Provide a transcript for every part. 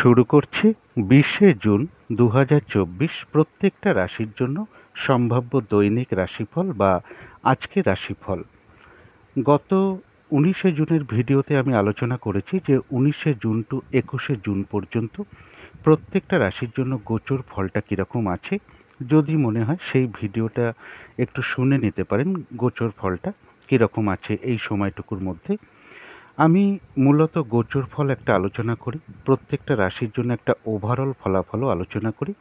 শুরু করছি 20শে জুন 2024 প্রত্যেকটা রাশির জন্য সম্ভাব্য দৈনিক রাশিফল বা আজকের রাশিফল। গত 19শে জুনের ভিডিওতে আমি আলোচনা করেছি যে 19শে জুন টু 21শে জুন পর্যন্ত প্রত্যেকটা রাশির জন্য গোচর ফলটা কীরকম আছে। যদি মনে হয় সেই ভিডিওটা একটু শুনে নিতে পারেন, গোচর ফলটা কীরকম আছে এই সময়টুকুর মধ্যে। আমি মূলত গোচর ফল একটা আলোচনা করি, প্রত্যেকটা রাশির জন্য একটা ওভারঅল ফলাফলও আলোচনা করি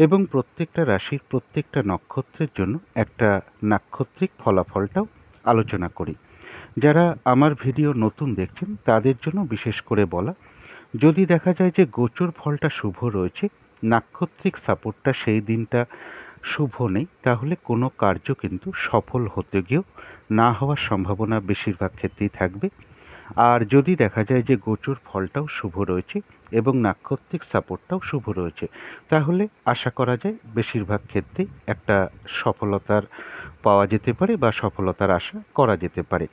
এবং প্রত্যেকটা রাশির প্রত্যেকটা নক্ষত্রের জন্য একটা নাক্ষত্রিক ফলাফলটাও আলোচনা করি। যারা আমার ভিডিও নতুন দেখছেন তাদের জন্য বিশেষ করে বলা, যদি দেখা যায় যে গোচর ফলটা শুভ রয়েছে, নাক্ষত্রিক সাপোর্টটা সেই দিনটা শুভ নেই, তাহলে কোনো কার্য কিন্তু সফল হতে গিয়েও না হওয়ার সম্ভাবনা বেশিরভাগ ক্ষেত্রেই থাকবে। আর যদি দেখা যায় যে গোচর ফলটাও শুভ রয়েছে এবং নাক্ষত্রিক সাপোর্টটাও শুভ রয়েছে, তাহলে আশা করা যায় বেশিরভাগ ক্ষেত্রেই একটা সফলতার পাওয়া যেতে পারে বা সফলতার আশা করা যেতে পারে।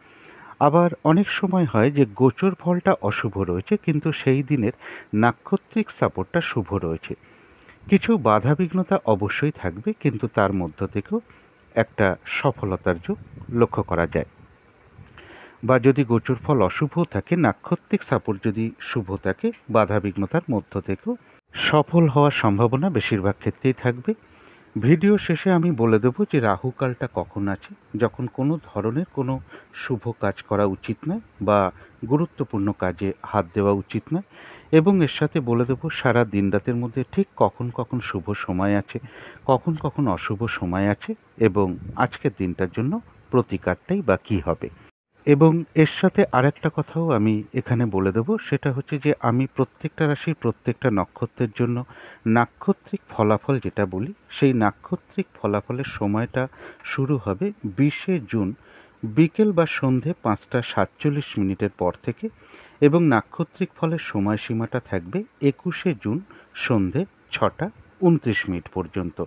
আবার অনেক সময় হয় যে গোচর ফলটা অশুভ রয়েছে কিন্তু সেই দিনের নাক্ষত্রিক সাপোর্টটা শুভ রয়েছে। কিছু বাধাবিঘ্নতা অবশ্যই থাকবে, কিন্তু তার মধ্য থেকেও একটা সফলতার যোগ লক্ষ্য করা যায়। বা যদি গোচর ফল অশুভ থাকে, নাক্ষত্রিক সাপোর্ট যদি শুভ থাকে, বাধাবিঘ্নতার মধ্য থেকেও সফল হওয়ার সম্ভাবনা বেশিরভাগ ক্ষেত্রেই থাকবে। ভিডিও শেষে আমি বলে দেবো যে রাহুকালটা কখন আছে, যখন কোনো ধরনের কোনো শুভ কাজ করা উচিত নয় বা গুরুত্বপূর্ণ কাজে হাত দেওয়া উচিত নয়, এবং এর সাথে বলে দেবো সারা দিন রাতের মধ্যে ঠিক কখন কখন শুভ সময় আছে, কখন কখন অশুভ সময় আছে এবং আজকের দিনটার জন্য প্রতিকারটাই বা কী হবে। এবং এর সাথে আরেকটা কথাও আমি এখানে বলে দেবো, সেটা হচ্ছে যে আমি প্রত্যেকটা রাশির প্রত্যেকটা নক্ষত্রের জন্য নাক্ষত্রিক ফলাফল যেটা বলি, সেই নাক্ষত্রিক ফলাফলের সময়টা শুরু হবে 20শে জুন বিকেল বা সন্ধে 5:47 পর থেকে এবং নাক্ষত্রিক ফলের সময়সীমাটা থাকবে 21শে জুন সন্ধে 6:29 পর্যন্ত।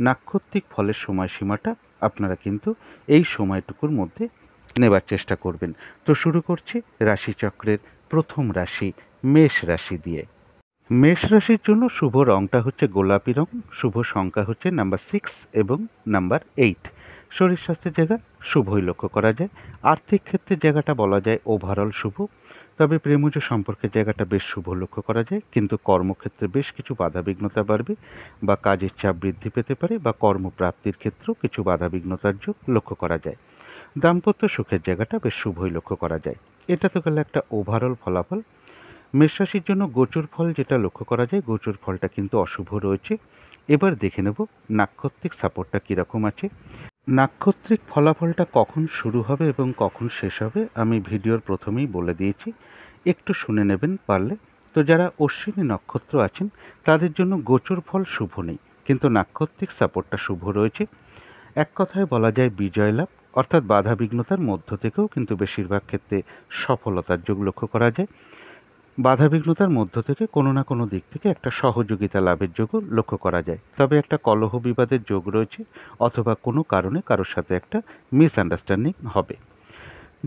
নাক্ষত্রিক ফলের সময়সীমাটা আপনারা কিন্তু এই সময়টুকুর মধ্যে নেবার চেষ্টা করবেন। তো শুরু করছি রাশিচক্রের প্রথম রাশি মেষ রাশি দিয়ে। মেষ রাশির জন্য শুভ রংটা হচ্ছে গোলাপি রং, শুভ সংখ্যা হচ্ছে নাম্বার 6 এবং নাম্বার 8। শরীর স্বাস্থ্যের জায়গা শুভই লক্ষ্য করা যায়। আর্থিক ক্ষেত্রের জায়গাটা বলা যায় ওভারঅল শুভ, তবে প্রেমজ সম্পর্কের জায়গাটা বেশ শুভ লক্ষ্য করা যায়, কিন্তু কর্মক্ষেত্রে বেশ কিছু বাধাবিঘ্নতা বাড়বে বা কাজের চাপ বৃদ্ধি পেতে পারে বা কর্মপ্রাপ্তির ক্ষেত্রেও কিছু বাধাবিঘ্নতার যোগ লক্ষ্য করা যায়। দাম্পত্য সুখের জায়গাটা বেশ শুভই লক্ষ্য করা যায়। এটা তো গেল একটা ওভারঅল ফলাফল। মেষ রাশির জন্য গোচর ফল যেটা লক্ষ্য করা যায়, গোচর ফলটা কিন্তু অশুভ রয়েছে। এবার দেখে নেব নাক্ষত্রিক সাপোর্টটা কীরকম আছে। নাক্ষত্রিক ফলাফলটা কখন শুরু হবে এবং কখন শেষ হবে আমি ভিডিওর প্রথমেই বলে দিয়েছি, একটু শুনে নেবেন পারলে। তো যারা অশ্বিনী নক্ষত্র আছেন তাদের জন্য গোচর ফল শুভ নেই, কিন্তু নাক্ষত্রিক সাপোর্টটা শুভ রয়েছে। এক কথায় বলা যায় বিজয় লাভ, অর্থাৎ বাধাবিঘ্নতার মধ্য থেকেও কিন্তু বেশিরভাগ ক্ষেত্রে সফলতার যোগ লক্ষ্য করা যায়। বাধাবিঘ্নতার মধ্য থেকে কোনো না কোনো দিক থেকে একটা সহযোগিতা লাভের যোগও লক্ষ্য করা যায়, তবে একটা কলহ বিবাদের যোগ রয়েছে অথবা কোনো কারণে কারোর সাথে একটা মিসআন্ডারস্ট্যান্ডিং হবে।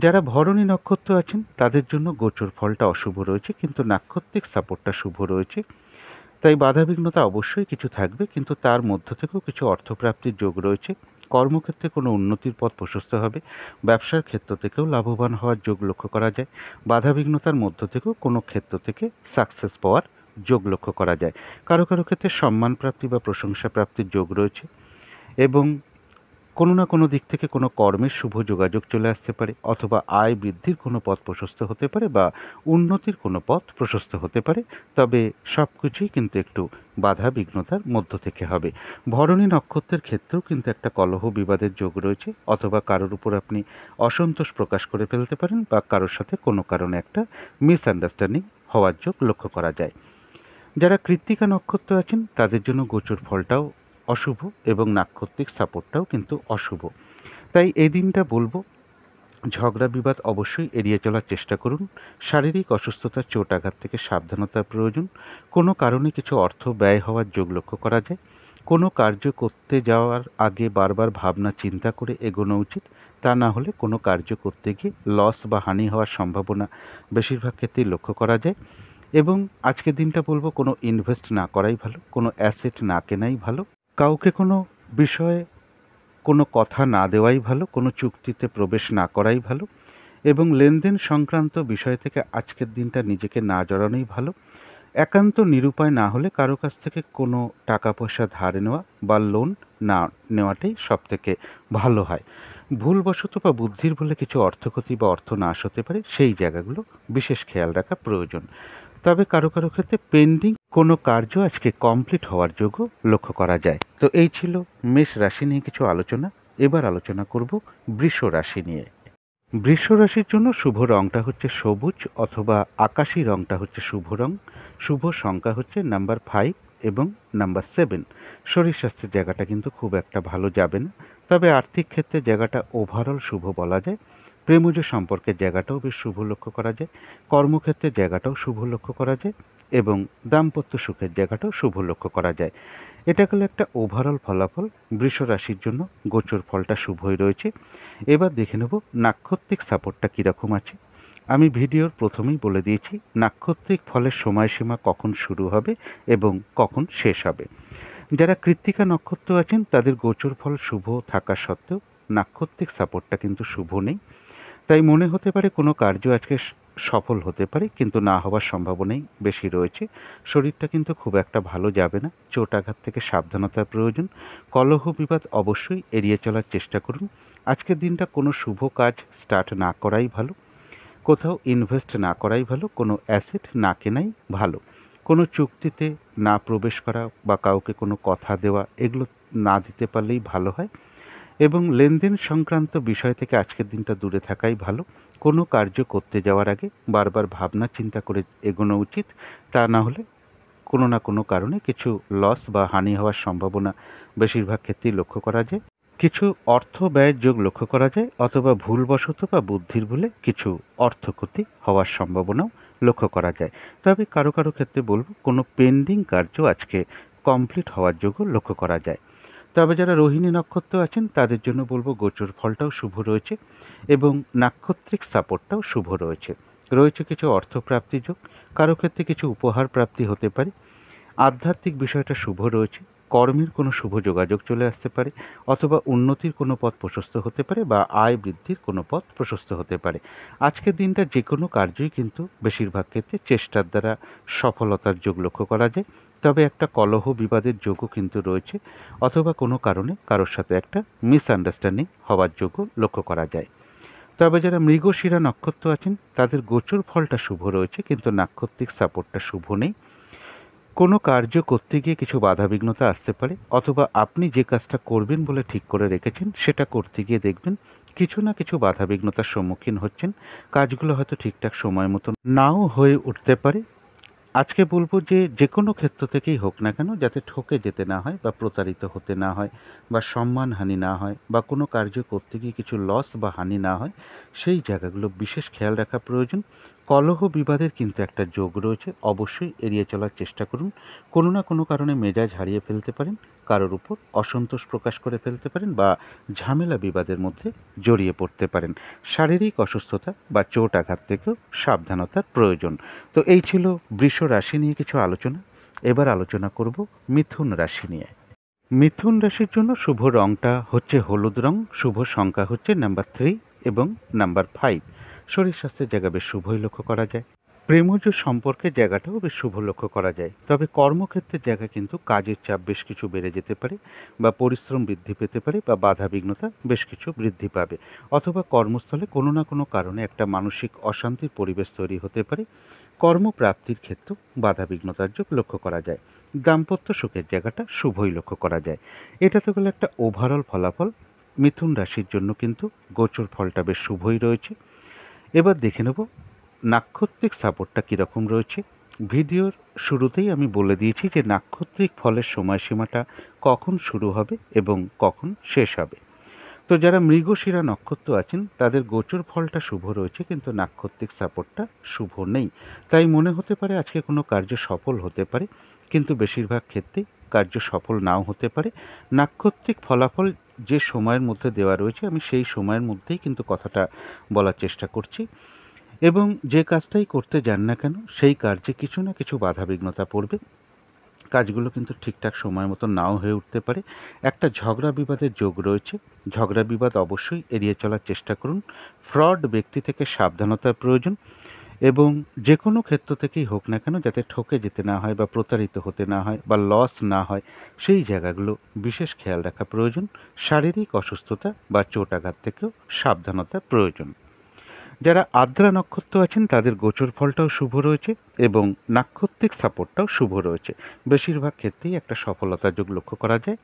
যারা ভরণী নক্ষত্র আছেন তাদের জন্য গোচর ফলটা অশুভ রয়েছে, কিন্তু নাক্ষত্রিক সাপোর্টটা শুভ রয়েছে। তাই বাধাবিঘ্নতা অবশ্যই কিছু থাকবে, কিন্তু তার মধ্য থেকেও কিছু অর্থপ্রাপ্তির যোগ রয়েছে। কর্মক্ষেত্রে কোনো উন্নতির পথ প্রশস্ত হবে, ব্যবসার ক্ষেত্র থেকেও লাভবান হওয়ার যোগ লক্ষ্য করা যায়। বাধাবিঘ্নতার মধ্য থেকেও কোনো ক্ষেত্র থেকে সাকসেস পাওয়ার যোগ লক্ষ্য করা যায়। কারো কারো ক্ষেত্রে সম্মান প্রাপ্তি বা প্রশংসা প্রাপ্তির যোগ রয়েছে এবং কোনো না কোনো দিক থেকে কোনো কর্মের শুভ যোগাযোগ চলে আসতে পারে, অথবা আয় বৃদ্ধির কোনো পথ প্রশস্ত হতে পারে বা উন্নতির কোনো পথ প্রশস্ত হতে পারে, তবে সব কিছুই কিন্তু একটু বাধা বিঘ্নতার মধ্য থেকে হবে। ভরণী নক্ষত্রের ক্ষেত্রেও কিন্তু একটা কলহ বিবাদের যোগ রয়েছে, অথবা কারোর উপর আপনি অসন্তোষ প্রকাশ করে ফেলতে পারেন বা কারোর সাথে কোনো কারণে একটা মিসআন্ডারস্ট্যান্ডিং হওয়ার যোগ লক্ষ্য করা যায়। যারা কৃত্তিকা নক্ষত্র আছেন তাদের জন্য গোচর ফলটাও অশুভ এবং নাক্ষত্রিক সাপোর্টটাও কিন্তু অশুভ। তাই এই দিনটা বলবো ঝগড়া বিবাদ অবশ্যই এড়িয়ে চলার চেষ্টা করুন। শারীরিক অসুস্থতা, চোট আঘাত থেকে সাবধানতার প্রয়োজন। কোনো কারণে কিছু অর্থ ব্যয় হওয়ার যোগ লক্ষ্য করা যায়। কোনো কার্য করতে যাওয়ার আগে বারবার ভাবনা চিন্তা করে এগোনো উচিত, তা না হলে কোনো কার্য করতে গিয়ে লস বা হানি হওয়ার সম্ভাবনা বেশিরভাগ ক্ষেত্রেই লক্ষ্য করা যায়। এবং আজকের দিনটা বলবো কোনো ইনভেস্ট না করাই ভালো, কোনো অ্যাসেট না কেনাই ভালো, কাউকে কোনো বিষয়ে কোনো কথা না দেওয়াই ভালো, কোনো চুক্তিতে প্রবেশ না করাই ভালো এবং লেনদেন সংক্রান্ত বিষয় থেকে আজকের দিনটা নিজেকে না জড়ানোই ভালো। একান্ত নিরুপায় না হলে কারো কাছ থেকে কোনো টাকা পয়সা ধার নেওয়া বা লোন না নেওয়াটাই সবথেকে ভালো হয়। ভুলবশত বা বুদ্ধির বলে কিছু অর্থক্ষতি বা অর্থনাশ হতে পারে, সেই জায়গাগুলো বিশেষ খেয়াল রাখা প্রয়োজন। তবে কারো কারো ক্ষেত্রে পেন্ডিং কোনো কার্য আজকে কমপ্লিট হওয়ার যোগ্য লক্ষ্য করা যায়। তো এই ছিল মেষ রাশি নিয়ে কিছু আলোচনা। এবার আলোচনা করব বৃষ রাশি নিয়ে। বৃষ রাশির জন্য শুভ রংটা হচ্ছে সবুজ অথবা আকাশি রংটা হচ্ছে শুভ রং। শুভ সংখ্যা হচ্ছে নাম্বার 5 এবং নাম্বার 7। শরীর স্বাস্থ্যের জায়গাটা কিন্তু খুব একটা ভালো যাবে না, তবে আর্থিক ক্ষেত্রে জায়গাটা ওভারঅল শুভ বলা যায়। প্রেমজ সম্পর্কের জায়গাটাও বেশ শুভ লক্ষ্য করা যায়, কর্মক্ষেত্রের জায়গাটাও শুভ লক্ষ্য করা যায় এবং দাম্পত্য সুখের জায়গাটাও শুভ লক্ষ্য করা যায়। এটা গেল একটা ওভারঅল ফলাফল। বৃষ রাশির জন্য গোচর ফলটা শুভই রয়েছে। এবার দেখে নেব নাক্ষত্রিক সাপোর্টটা কীরকম আছে। আমি ভিডিওর প্রথমেই বলে দিয়েছি নাক্ষত্রিক ফলের সময়সীমা কখন শুরু হবে এবং কখন শেষ হবে। যারা কৃত্তিকা নক্ষত্র আছেন তাদের গোচর ফল শুভ থাকা সত্ত্বেও নাক্ষত্রিক সাপোর্টটা কিন্তু শুভ নেই, তাই মনে হতে পারে কোনো কার্য আজকে সফল হতে পারে, কিন্তু না হওয়ার সম্ভাবনাই বেশি রয়েছে। শরীরটা কিন্তু খুব একটা ভালো যাবে না, চোট আঘাত থেকে সাবধানতার প্রয়োজন। কলহ বিবাদ অবশ্যই এড়িয়ে চলার চেষ্টা করুন। আজকের দিনটা কোনো শুভ কাজ স্টার্ট না করাই ভালো, কোথাও ইনভেস্ট না করাই ভালো, কোনো অ্যাসেট না কেনাই ভালো, কোনো চুক্তিতে না প্রবেশ করা বা কাউকে কোনো কথা দেওয়া এগুলো না দিতে পারলেই ভালো হয় এবং লেনদেন সংক্রান্ত বিষয় থেকে আজকের দিনটা দূরে থাকাই ভালো। কোনো কার্য করতে যাওয়ার আগে বারবার ভাবনা চিন্তা করে এগোনো উচিত, তা না হলে কোনো না কোনো কারণে কিছু লস বা হানি হওয়ার সম্ভাবনা বেশিরভাগ ক্ষেত্রেই লক্ষ্য করা যায়। কিছু অর্থ ব্যয়ের যোগ লক্ষ্য করা যায় অথবা ভুলবশত বা বুদ্ধির বলে কিছু অর্থক্ষতি হওয়ার সম্ভাবনাও লক্ষ্য করা যায়। তবে কারো কারো ক্ষেত্রে বলবো কোনো পেন্ডিং কার্য আজকে কমপ্লিট হওয়ার যোগ্য লক্ষ্য করা যায়। তবে যারা রোহিণী নক্ষত্র আছেন তাদের জন্য বলবো গোচর ফলটাও শুভ রয়েছে এবং নাক্ষত্রিক সাপোর্টটাও শুভ রয়েছে। রয়েছে কিছু অর্থপ্রাপ্তি যোগ, কারো ক্ষেত্রে কিছু উপহার প্রাপ্তি হতে পারে। আধ্যাত্মিক বিষয়টা শুভ রয়েছে, কর্মের কোনো শুভ যোগাযোগ চলে আসতে পারে অথবা উন্নতির কোনো পথ প্রশস্ত হতে পারে বা আয় বৃদ্ধির কোনো পথ প্রশস্ত হতে পারে। আজকের দিনটা যে কোনো কার্যই কিন্তু বেশিরভাগ ক্ষেত্রে চেষ্টার দ্বারা সফলতার যোগ লক্ষ্য করা যায়। তবে একটা কলহ বিবাদের যোগও কিন্তু রয়েছে অথবা কোনো কারণে কারোর সাথে একটা মিসআন্ডারস্ট্যান্ডিং হওয়ার যোগও লক্ষ্য করা যায়। তবে যারা মৃগশিরা নক্ষত্র আছেন তাদের গোচর ফলটা শুভ রয়েছে, কিন্তু নাক্ষত্রিক সাপোর্টটা শুভ নেই। কোনো কার্য করতে গিয়ে কিছু বাধাবিঘ্নতা আসতে পারে অথবা আপনি যে কাজটা করবেন বলে ঠিক করে রেখেছেন সেটা করতে গিয়ে দেখবেন কিছু না কিছু বাধাবিঘ্নতার সম্মুখীন হচ্ছেন। কাজগুলো হয়তো ঠিকঠাক সময় মতো নাও হয়ে উঠতে পারে। আজকে বলবো যে যে কোনো ক্ষেত্র থেকেই হোক না কেন যাতে ঠকে যেতে না হয় বা প্রতারিত হতে না হয় বা সম্মানহানি না হয় বা কোনো কার্য করতে গিয়ে কিছু লস বা হানি না হয়, সেই জায়গাগুলো বিশেষ খেয়াল রাখা প্রয়োজন। কলহ বিবাদের কিন্তু একটা যোগ রয়েছে, অবশ্যই এড়িয়ে চলার চেষ্টা করুন। কোনো না কোনো কারণে মেজাজ হারিয়ে ফেলতে পারেন, কারোর উপর অসন্তোষ প্রকাশ করে ফেলতে পারেন বা ঝামেলা বিবাদের মধ্যে জড়িয়ে পড়তে পারেন। শারীরিক অসুস্থতা বা চোট আঘাত থেকেও সাবধানতার প্রয়োজন। তো এই ছিল বৃষ রাশি নিয়ে কিছু আলোচনা। এবার আলোচনা করব মিথুন রাশি নিয়ে। মিথুন রাশির জন্য শুভ রংটা হচ্ছে হলুদ রং, শুভ সংখ্যা হচ্ছে নাম্বার 3 এবং নাম্বার 5। শরীর স্বাস্থ্যের জায়গা বেশ শুভই লক্ষ্য করা যায়, প্রেমজ সম্পর্কের জায়গাটাও বেশ শুভ লক্ষ্য করা যায়। তবে কর্মক্ষেত্রের জায়গা কিন্তু কাজের চাপ বেশ কিছু বেড়ে যেতে পারে বা পরিশ্রম বৃদ্ধি পেতে পারে বা বাধা বিঘ্নতা বেশ কিছু বৃদ্ধি পাবে অথবা কর্মস্থলে কোনো না কোনো কারণে একটা মানসিক অশান্তির পরিবেশ তৈরি হতে পারে। কর্মপ্রাপ্তির ক্ষেত্রেও বাধা বিঘ্নতার যোগ লক্ষ্য করা যায়। দাম্পত্য সুখের জায়গাটা শুভই লক্ষ্য করা যায়। এটা তো গেল একটা ওভারঅল ফলাফল। মিথুন রাশির জন্য কিন্তু গোচর ফলটা বেশ শুভই রয়েছে। এবার দেখে নেব নাক্ষত্রিক সাপোর্টটা কীরকম রয়েছে। ভিডিওর শুরুতেই আমি বলে দিয়েছি যে নাক্ষত্রিক ফলের সময়সীমাটা কখন শুরু হবে এবং কখন শেষ হবে। তো যারা মৃগশিরা নক্ষত্র আছেন তাদের গোচর ফলটা শুভ রয়েছে, কিন্তু নাক্ষত্রিক সাপোর্টটা শুভ নেই। তাই মনে হতে পারে আজকে কোনো কার্য সফল হতে পারে, কিন্তু বেশিরভাগ ক্ষেত্রেই কার্য সফল নাও হতে পারে। নাক্ষত্রিক ফলাফল যে সময়ের মধ্যে দেওয়া রয়েছে আমি সেই সময়ের মধ্যেই কিন্তু কথাটা বলার চেষ্টা করছি। এবং যে কাজটাই করতে যান না কেন সেই কার্যে কিছু না কিছু বাধাবিঘ্নতা পড়বে। কাজগুলো কিন্তু ঠিকঠাক সময় মতো নাও হয়ে উঠতে পারে। একটা ঝগড়া বিবাদের যোগ রয়েছে। ঝগড়া বিবাদ অবশ্যই এড়িয়ে চলার চেষ্টা করুন। ফ্রড ব্যক্তি থেকে সাবধানতার প্রয়োজন এবং যে কোনো ক্ষেত্র থেকেই হোক না কেন যাতে ঠকে যেতে না হয় বা প্রতারিত হতে না হয় বা লস না হয় সেই জায়গাগুলো বিশেষ খেয়াল রাখা প্রয়োজন। শারীরিক অসুস্থতা বা চোট আঘাত থেকেও সাবধানতা প্রয়োজন। যারা আদ্রা নক্ষত্র আছেন তাদের গোচর ফলটাও শুভ রয়েছে এবং নাক্ষত্রিক সাপোর্টটাও শুভ রয়েছে। বেশিরভাগ ক্ষেত্রেই একটা সফলতার যোগ লক্ষ্য করা যায়।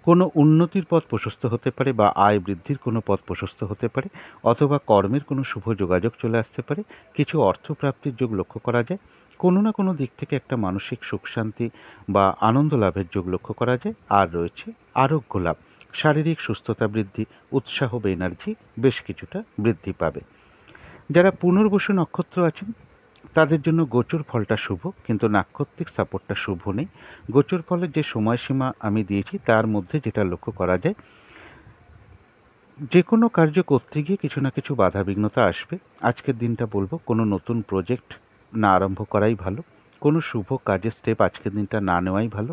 কোনো উন্নতির পথ প্রশস্ত হতে পারে বা আয় বৃদ্ধির কোনো পথ প্রশস্ত হতে পারে, অথবা কর্মের কোনো শুভ যোগাযোগ চলে আসতে পারে। কিছু অর্থপ্রাপ্তির যোগ লক্ষ্য করা যায়। কোনো না কোনো দিক থেকে একটা মানসিক সুখ শান্তি বা আনন্দ লাভের যোগ লক্ষ্য করা যায়। আর রয়েছে আরোগ্য লাভ, শারীরিক সুস্থতা বৃদ্ধি, উৎসাহ বা এনার্জি বেশ কিছুটা বৃদ্ধি পাবে। যারা পুনর্বসু নক্ষত্র আছেন তাদের জন্য গোচর ফলটা শুভ, কিন্তু নাক্ষত্রিক সাপোর্টটা শুভ নেই। গোচর ফলের যে সময়সীমা আমি দিয়েছি তার মধ্যে যেটা লক্ষ্য করা যায়, যে কোনো কার্য করতে গিয়ে কিছু না কিছু বাধাবিঘ্নতা আসবে। আজকের দিনটা বলবো কোনো নতুন প্রজেক্ট না আরম্ভ করাই ভালো, কোনো শুভ কাজের স্টেপ আজকের দিনটা না নেওয়াই ভালো।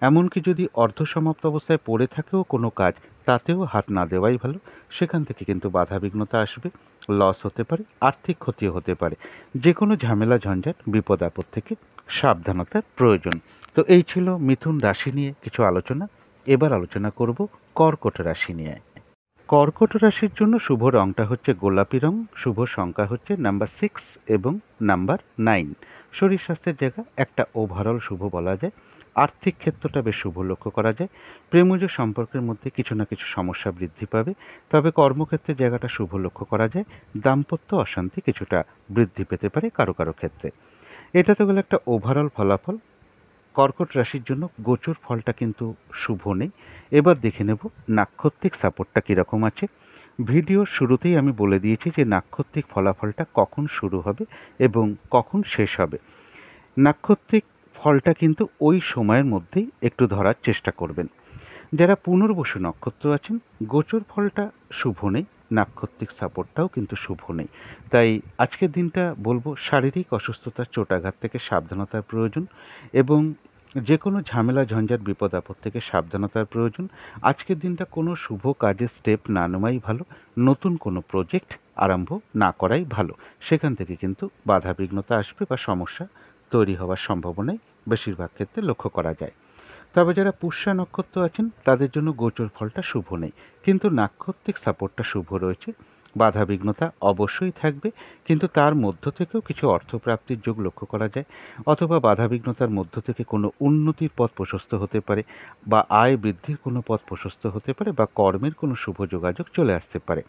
এমনকি যদি অর্ধসমাপ্ত অবস্থায় পড়ে থাকেও কোনো কাজ, তাতেও হাত না দেওয়াই ভালো। সেখান থেকে কিন্তু বাধাবিঘ্নতা আসবে, লস হতে পারে, আর্থিক ক্ষতিও হতে পারে। যে কোনো ঝামেলা ঝঞ্ঝাট বিপদ আপদ থেকে সাবধানতার প্রয়োজন। তো এই ছিল মিথুন রাশি নিয়ে কিছু আলোচনা। এবার আলোচনা করব কর্কট রাশি নিয়ে। কর্কট রাশির জন্য শুভ রংটা হচ্ছে গোলাপি রং, শুভ সংখ্যা হচ্ছে নাম্বার 6 এবং নাম্বার 9। শরীর স্বাস্থ্যের জায়গা একটা ওভারঅল শুভ বলা যায়। আর্থিক ক্ষেত্রটা বেশ শুভ লক্ষ্য করা যায়। প্রেমজ সম্পর্কের মধ্যে কিছু না কিছু সমস্যা বৃদ্ধি পাবে, তবে কর্মক্ষেত্রের জায়গাটা শুভ লক্ষ্য করা যায়। দাম্পত্য অশান্তি কিছুটা বৃদ্ধি পেতে পারে কারো কারো ক্ষেত্রে। এটা তো গেল একটা ওভারঅল ফলাফল। কর্কট রাশির জন্য গোচর ফলটা কিন্তু শুভ নেই। এবার দেখে নেব নাক্ষত্রিক সাপোর্টটা কীরকম আছে। ভিডিওর শুরুতেই আমি বলে দিয়েছি যে নাক্ষত্রিক ফলাফলটা কখন শুরু হবে এবং কখন শেষ হবে। নাক্ষত্রিক ফলটা কিন্তু ওই সময়ের মধ্যেই একটু ধরার চেষ্টা করবেন। যারা পুনর্বসু নক্ষত্র আছেন গোচর ফলটা শুভ নেই, নাক্ষত্রিক সাপোর্টটাও কিন্তু শুভ নেই। তাই আজকের দিনটা বলবো শারীরিক অসুস্থতা চোটাঘাত থেকে সাবধানতার প্রয়োজন এবং যে কোনো ঝামেলা ঝঞ্ঝাট বিপদ আপদ থেকে সাবধানতার প্রয়োজন। আজকের দিনটা কোনো শুভ কাজের স্টেপ না নেওয়াই ভালো, নতুন কোনো প্রজেক্ট আরম্ভ না করাই ভালো। সেখান থেকে কিন্তু বাধা বিঘ্নতা আসবে বা সমস্যা তৈরি হওয়ার সম্ভাবনাই বেশিরভাগ ক্ষেত্রে লক্ষ্য করা যায়। তবে যারা পুষ্যা নক্ষত্র আছেন তাদের জন্য গোচর ফলটা শুভ নেই, কিন্তু নাক্ষত্রিক সাপোর্টটা শুভ রয়েছে। বাধা বিঘ্নতা অবশ্যই থাকবে, কিন্তু তার মধ্য থেকেও কিছু অর্থপ্রাপ্তির যোগ লক্ষ্য করা যায়, অথবা বাধা বিঘ্নতার মধ্য থেকে কোনো উন্নতির পথ প্রশস্ত হতে পারে বা আয় বৃদ্ধির কোনো পথ প্রশস্ত হতে পারে বা কর্মের কোনো শুভ যোগাযোগ চলে আসতে পারে।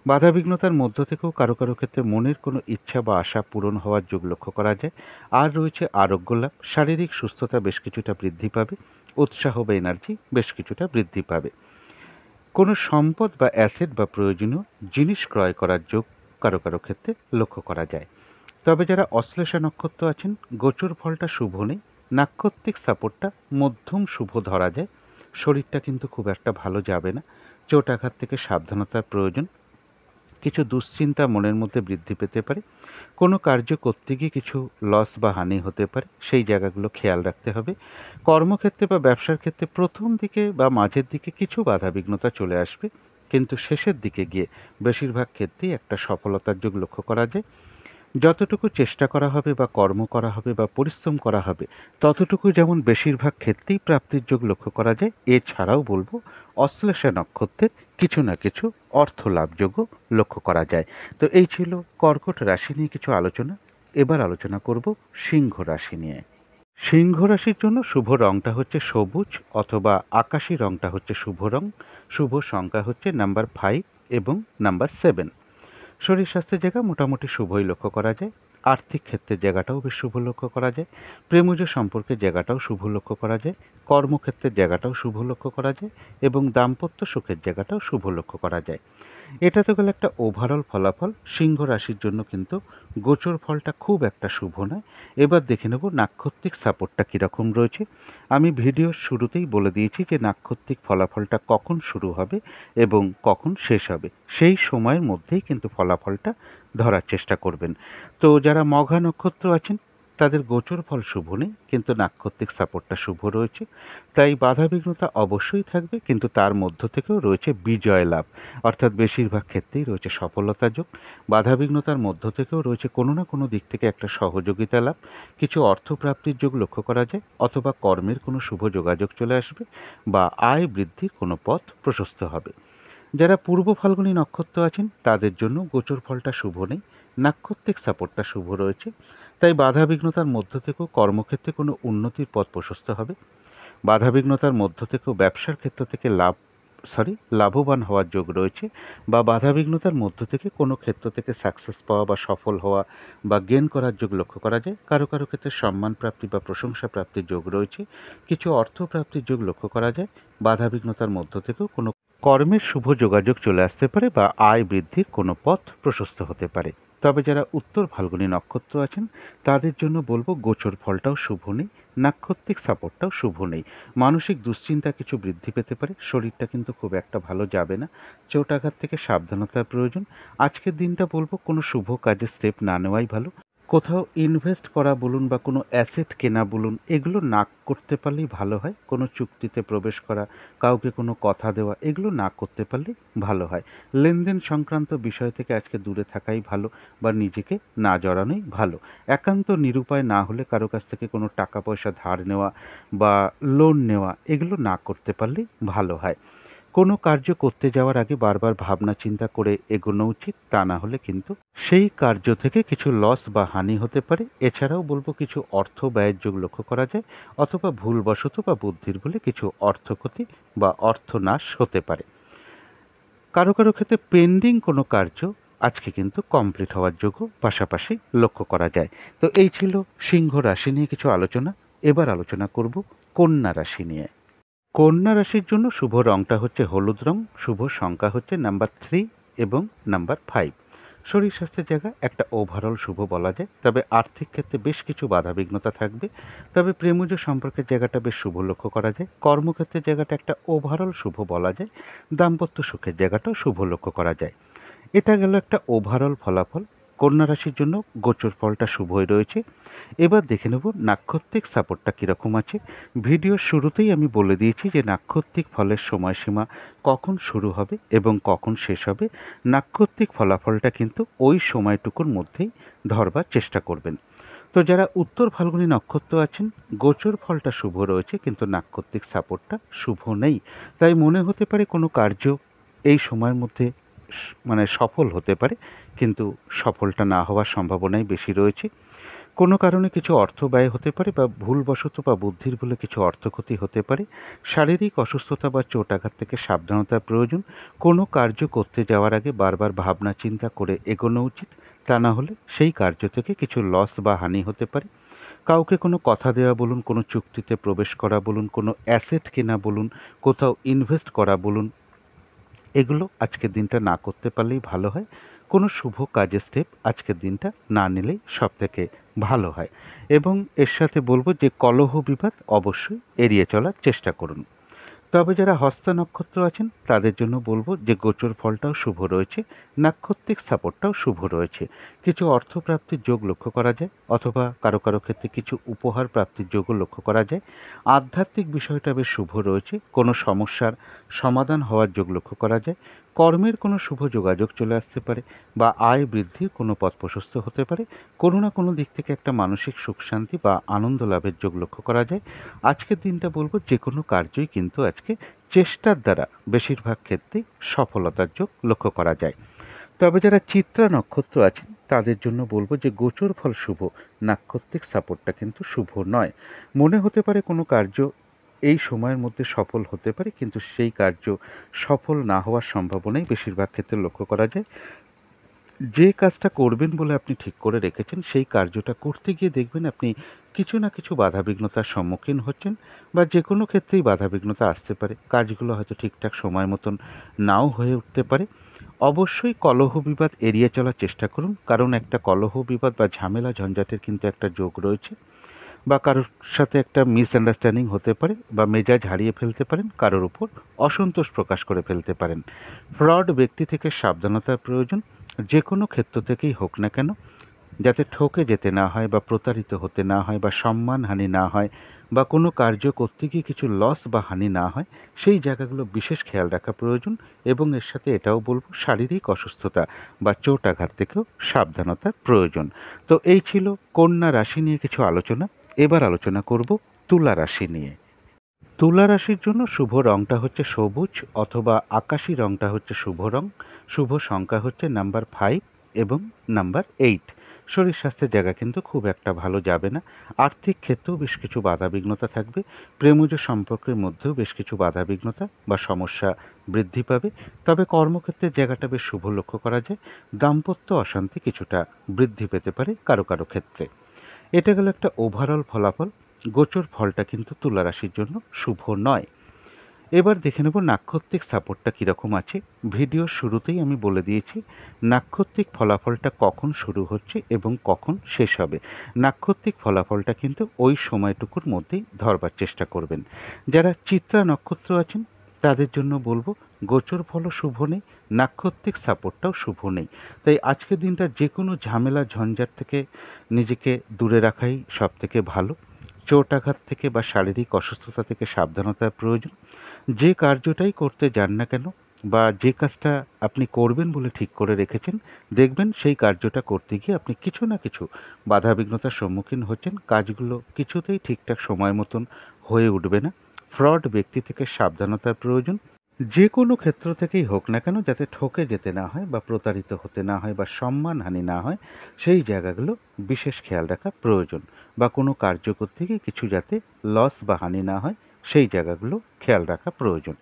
বাধা বিঘ্নতার মধ্য থেকেও কারো কারো ক্ষেত্রে মনের কোনো ইচ্ছা বা আশা পূরণ হওয়ার যোগ লক্ষ্য করা যায়। আর রয়েছে আরোগ্য লাভ, শারীরিক সুস্থতা বেশ কিছুটা বৃদ্ধি পাবে, উৎসাহ বা এনার্জি বেশ কিছুটা বৃদ্ধি পাবে। কোনো সম্পদ বা অ্যাসেট বা প্রয়োজনীয় জিনিস ক্রয় করার যোগ কারো কারো ক্ষেত্রে লক্ষ্য করা যায়। তবে যারা অশ্লেষা নক্ষত্র আছেন গোচর ফলটা শুভ নেই, নাক্ষত্রিক সাপোর্টটা মধ্যম শুভ ধরা যায়। শরীরটা কিন্তু খুব একটা ভালো যাবে না, চোট আঘাত থেকে সাবধানতার প্রয়োজন। কিছু দুশ্চিন্তা মনের মধ্যে বৃদ্ধি পেতে পারে, কোনো কার্য করতে গিয়ে কিছু লস বা হানি হতে পারে, সেই জায়গাগুলো খেয়াল রাখতে হবে। কর্মক্ষেত্রে বা ব্যবসার ক্ষেত্রে প্রথম দিকে বা মাঝের দিকে কিছু বাধাবিঘ্নতা চলে আসবে, কিন্তু শেষের দিকে গিয়ে বেশিরভাগ ক্ষেত্রেই একটা সফলতার যোগ লক্ষ্য করা যায়। যতটুকু চেষ্টা করা হবে বা কর্ম করা হবে বা পরিশ্রম করা হবে ততটুকু যেমন বেশিরভাগ ক্ষেত্রেই প্রাপ্তির যোগ লক্ষ্য করা যায়। এছাড়াও বলবো অশ্লেষা নক্ষত্রের কিছু না কিছু অর্থ লাভযোগও লক্ষ্য করা যায়। তো এই ছিল কর্কট রাশি নিয়ে কিছু আলোচনা। এবার আলোচনা করব সিংহ রাশি নিয়ে। সিংহ রাশির জন্য শুভ রংটা হচ্ছে সবুজ অথবা আকাশী রংটা হচ্ছে শুভ রং। শুভ সংখ্যা হচ্ছে নাম্বার 5 এবং নাম্বার 7। শরীর স্বাস্থ্যের জায়গা মোটামুটি শুভই লক্ষ্য করা যায়। আর্থিক ক্ষেত্রের জায়গাটাও বেশ শুভ লক্ষ্য করা যায়। প্রেমজ সম্পর্কের জায়গাটাও শুভ লক্ষ্য করা যায়। কর্মক্ষেত্রের জায়গাটাও শুভ লক্ষ্য করা যায় এবং দাম্পত্য সুখের জায়গাটাও শুভ লক্ষ্য করা যায়। এটা তো গেল একটা ওভারঅল ফলাফল। সিংহ রাশির জন্য কিন্তু গোচর ফলটা খুব একটা শুভ নয়। এবার দেখে নেব নাক্ষত্রিক সাপোর্টটা কীরকম রয়েছে। আমি ভিডিওর শুরুতেই বলে দিয়েছি যে নাক্ষত্রিক ফলাফলটা কখন শুরু হবে এবং কখন শেষ হবে, সেই সময়ের মধ্যেই কিন্তু ফলাফলটা ধরার চেষ্টা করবেন। তো যারা মঘা নক্ষত্র আছেন তাদের গোচর ফল শুভ নেই, কিন্তু নাক্ষত্রিক সাপোর্টটা শুভ রয়েছে। তাই বাধাবিঘ্নতা অবশ্যই থাকবে, কিন্তু তার মধ্য থেকেও রয়েছে বিজয় লাভ, অর্থাৎ বেশিরভাগ ক্ষেত্রেই রয়েছে সফলতা যোগ। বাধাবিঘ্নতার মধ্য থেকেও রয়েছে কোনো না কোনো দিক থেকে একটা সহযোগিতা লাভ, কিছু অর্থপ্রাপ্তির যোগ লক্ষ্য করা যায়, অথবা কর্মের কোনো শুভ যোগাযোগ চলে আসবে, বা আয় বৃদ্ধির কোনো পথ প্রশস্ত হবে। যারা পূর্ব ফাল্গুনী নক্ষত্র আছেন তাদের জন্য গোচর ফলটা শুভ নেই, নাক্ষত্রিক সাপোর্টটা শুভ রয়েছে। তাই বাধাবিঘ্নতার মধ্য থেকেও কর্মক্ষেত্রে কোনো উন্নতির পথ প্রশস্ত হবে। বাধাবিঘ্নতার মধ্য থেকেও ব্যবসার ক্ষেত্র থেকে লাভবান হওয়ার যোগ রয়েছে, বা বাধাবিঘ্নতার মধ্য থেকে কোনো ক্ষেত্র থেকে সাকসেস পাওয়া বা সফল হওয়া বা গেন করার যোগ লক্ষ্য করা যায়। কারো কারো ক্ষেত্রে সম্মান প্রাপ্তি বা প্রশংসা প্রাপ্তির যোগ রয়েছে, কিছু অর্থ প্রাপ্তির যোগ লক্ষ্য করা যায়। বাধাবিঘ্নতার মধ্য থেকেও কোনো কর্মের শুভ যোগাযোগ চলে আসতে পারে, বা আয় বৃদ্ধির কোনো পথ প্রশস্ত হতে পারে। তবে যারা উত্তর ফাল্গুনী নক্ষত্র আছেন তাদের জন্য বলবো গোচর ফলটাও শুভ নেই, নাক্ষত্রিক সাপোর্টটাও শুভ নেই। মানসিক দুশ্চিন্তা কিছু বৃদ্ধি পেতে পারে, শরীরটা কিন্তু খুব একটা ভালো যাবে না, চোট আঘাত থেকে সাবধানতার প্রয়োজন। আজকের দিনটা বলবো কোনো শুভ কাজে স্টেপ না নেওয়াই ভালো। কোথাও ইনভেস্ট করা বলুন বা কোনো অ্যাসেট কেনা বলুন, এগুলো না করতে পারলেই ভালো হয়। কোনো চুক্তিতে প্রবেশ করা, কাউকে কোনো কথা দেওয়া, এগুলো না করতে পারলেই ভালো হয়। লেনদেন সংক্রান্ত বিষয় থেকে আজকে দূরে থাকাই ভালো, বা নিজেকে না জড়ানোই ভালো। একান্ত নিরুপায় না হলে কারো কাছ থেকে কোনো টাকা পয়সা ধার নেওয়া বা লোন নেওয়া, এগুলো না করতে পারলেই ভালো হয়। কোনো কার্য করতে যাওয়ার আগে বারবার ভাবনা চিন্তা করে এগোনো উচিত, তা না হলে কিন্তু সেই কার্য থেকে কিছু লস বা হানি হতে পারে। এছাড়াও বলবো কিছু অর্থ ব্যয়ের যোগ লক্ষ্য করা যায়, অথবা ভুলবশত বা বুদ্ধির বলে কিছু অর্থক্ষতি বা অর্থনাশ হতে পারে। কারো কারো ক্ষেত্রে পেন্ডিং কোনো কার্য আজকে কিন্তু কমপ্লিট হওয়ার যোগও পাশাপাশি লক্ষ্য করা যায়। তো এই ছিল সিংহ রাশি নিয়ে কিছু আলোচনা। এবার আলোচনা করব কন্যা রাশি নিয়ে। কন্যা রাশির জন্য শুভ রংটা হচ্ছে হলুদ রং, শুভ সংখ্যা হচ্ছে নাম্বার 3 এবং নাম্বার 5। শরীর স্বাস্থ্যের জায়গা একটা ওভারঅল শুভ বলা যায়, তবে আর্থিক ক্ষেত্রে বেশ কিছু বাধাবিঘ্নতা থাকবে। তবে প্রেমজ সম্পর্কের জায়গাটা বেশ শুভ লক্ষ্য করা যায়। কর্মক্ষেত্রের জায়গাটা একটা ওভারঅল শুভ বলা যায়। দাম্পত্য সুখের জায়গাটাও শুভ লক্ষ্য করা যায়। এটা গেল একটা ওভারঅল ফলাফল। কন্যা রাশির জন্য গোচর ফলটা শুভই রয়েছে। এবার দেখে নেব নাক্ষত্রিক সাপোর্টটা কীরকম আছে। ভিডিওর শুরুতেই আমি বলে দিয়েছি যে নাক্ষত্রিক ফলের সময়সীমা কখন শুরু হবে এবং কখন শেষ হবে। নাক্ষত্রিক ফলাফলটা কিন্তু ওই সময়টুকুর মধ্যেই ধরবার চেষ্টা করবেন। তো যারা উত্তর ফাল্গুনী নক্ষত্র আছেন গোচর ফলটা শুভ রয়েছে, কিন্তু নাক্ষত্রিক সাপোর্টটা শুভ নেই। তাই মনে হতে পারে কোনো কার্য এই সময়ের মধ্যে মানে সফল হতে পারে, কিন্তু সফলটা না হওয়ার সম্ভাবনাই বেশি রয়েছে। কোনো কারণে কিছু অর্থ ব্যয় হতে পারে, বা ভুলবশত বা বুদ্ধির ভুলে কিছু অর্থক্ষতি হতে পারে। শারীরিক অসুস্থতা বা চোট আঘাত থেকে সাবধানতার প্রয়োজন। কোনো কার্য করতে যাওয়ার আগে বারবার ভাবনা চিন্তা করে এগোনো উচিত, তা না হলে সেই কার্য থেকে কিছু লস বা হানি হতে পারে। কাউকে কোনো কথা দেওয়া বলুন, কোনো চুক্তিতে প্রবেশ করা বলুন, কোনো অ্যাসেট কেনা বলুন, কোথাও ইনভেস্ট করা বলুন, এগুলো আজকের দিনটা না করতে পারলেই ভালো হয়। কোনো শুভ কাজের স্টেপ আজকের দিনটা না নিলেই সবথেকে ভালো হয়। এবং এর সাথে বলবো যে কলহ বিবাদ অবশ্যই এড়িয়ে চলার চেষ্টা করুন। তবে যারা হস্তা নক্ষত্র আছেন তাদের জন্য বলবো যে গোচর ফলটাও শুভ রয়েছে, নাক্ষত্রিক সাপোর্টটাও শুভ রয়েছে। কিছু অর্থ প্রাপ্তির যোগ লক্ষ্য করা যায়, অথবা কারো কারো ক্ষেত্রে কিছু উপহার প্রাপ্তির যোগও লক্ষ্য করা যায়। আধ্যাত্মিক বিষয়টা বেশ শুভ রয়েছে, কোনো সমস্যার সমাধান হওয়ার যোগ লক্ষ্য করা যায়। কর্মের কোনো শুভ যোগাযোগ চলে আসতে পারে, বা আয় বৃদ্ধির কোনো পথ প্রশস্ত হতে পারে। কোনো না কোনো দিক থেকে একটা মানসিক সুখ শান্তি বা আনন্দ লাভের যোগ লক্ষ্য করা যায়। আজকের দিনটা বলবো যে কোনো কার্যই কিন্তু আজকে চেষ্টার দ্বারা বেশিরভাগ ক্ষেত্রেই সফলতার যোগ লক্ষ্য করা যায়। তবে যারা চিত্রা নক্ষত্র আছেন তাদের জন্য বলবো যে গোচর ফল শুভ, নাক্ষত্রিক সাপোর্টটা কিন্তু শুভ নয়। মনে হতে পারে কোনো কার্য এই সময়ের মধ্যে সফল হতে পারে, কিন্তু সেই কার্য সফল না হওয়ার সম্ভাবনাই বেশিরভাগ ক্ষেত্রে লক্ষ্য করা যায়। যে কাজটা করবেন বলে আপনি ঠিক করে রেখেছেন সেই কার্যটা করতে গিয়ে দেখবেন আপনি কিছু না কিছু বাধাবিঘ্নতার সম্মুখীন হচ্ছেন, বা যে কোনো ক্ষেত্রেই বাধাবিঘ্নতা আসতে পারে। কাজগুলো হয়তো ঠিকঠাক সময় মতন নাও হয়ে উঠতে পারে। অবশ্যই কলহ বিবাদ এড়িয়ে চলার চেষ্টা করুন, কারণ একটা কলহ বিবাদ বা ঝামেলা ঝঞ্ঝাটের কিন্তু একটা যোগ রয়েছে, বা কারোর সাথে একটা মিসআন্ডারস্ট্যান্ডিং হতে পারে, বা মেজাজ হারিয়ে ফেলতে পারেন, কারোর উপর অসন্তোষ প্রকাশ করে ফেলতে পারেন। ফ্রড ব্যক্তি থেকে সাবধানতার প্রয়োজন। যে কোনো ক্ষেত্র থেকেই হোক না কেন, যাতে ঠকে যেতে না হয় বা প্রতারিত হতে না হয় বা সম্মানহানি না হয় বা কোনো কার্য করতে গিয়ে কিছু লস বা হানি না হয়, সেই জায়গাগুলো বিশেষ খেয়াল রাখা প্রয়োজন। এবং এর সাথে এটাও বলব, শারীরিক অসুস্থতা বা চোট আঘাত থেকেও সাবধানতার প্রয়োজন। তো এই ছিল কন্যা রাশি নিয়ে কিছু আলোচনা। এবার আলোচনা করব তুলা রাশি নিয়ে। তুলা রাশির জন্য শুভ রংটা হচ্ছে সবুজ অথবা আকাশি রংটা হচ্ছে শুভ রং। শুভ সংখ্যা হচ্ছে নাম্বার 5 এবং নাম্বার 8। শরীর স্বাস্থ্যের জায়গা কিন্তু খুব একটা ভালো যাবে না। আর্থিক ক্ষেত্রেও বেশ কিছু বাধাবিঘ্নতা থাকবে। প্রেমজ সম্পর্কের মধ্যেও বেশ কিছু বাধাবিঘ্নতা বা সমস্যা বৃদ্ধি পাবে। তবে কর্মক্ষেত্রের জায়গাটা বেশ শুভ লক্ষ্য করা যায়। দাম্পত্য অশান্তি কিছুটা বৃদ্ধি পেতে পারে কারো কারো ক্ষেত্রে। এটা গেল একটা ওভারঅল ফলাফল। গোচর ফলটা কিন্তু তুলা রাশির জন্য শুভ নয়। এবার দেখে নেব নাক্ষত্রিক সাপোর্টটা কীরকম আছে। ভিডিওর শুরুতেই আমি বলে দিয়েছি নাক্ষত্রিক ফলাফলটা কখন শুরু হচ্ছে এবং কখন শেষ হবে। নাক্ষত্রিক ফলাফলটা কিন্তু ওই সময়টুকুর মধ্যেই ধরবার চেষ্টা করবেন। যারা চিত্রা নক্ষত্র আছেন তাদের জন্য বলবো গোচর ফলও শুভ নেই, নাক্ষত্রিক সাপোর্টটাও শুভ নেই। তাই আজকের দিনটা যে কোনো ঝামেলা ঝঞ্ঝাট থেকে নিজেকে দূরে রাখাই সব থেকে ভালো। চোট আঘাত থেকে বা শারীরিক অসুস্থতা থেকে সাবধানতার প্রয়োজন। যে কার্যটাই করতে যান না কেন বা যে কাজটা আপনি করবেন বলে ঠিক করে রেখেছেন, দেখবেন সেই কার্যটা করতে গিয়ে আপনি কিছু না কিছু বাধাবিঘ্নতার সম্মুখীন হচ্ছেন। কাজগুলো কিছুতেই ঠিকঠাক সময় মতন হয়ে উঠবে না। ফ্রড ব্যক্তি থেকে সাবধানতার প্রয়োজন। যে কোনো ক্ষেত্র থেকেই হোক না কেন, যাতে ঠকে যেতে না হয় বা প্রতারিত হতে না হয় বা সম্মানহানি না হয়, সেই জায়গাগুলো বিশেষ খেয়াল রাখা প্রয়োজন। বা কোনো কার্য করতে গিয়ে কিছু যাতে লস বা হানি না হয়, সেই জায়গাগুলো খেয়াল রাখা প্রয়োজন।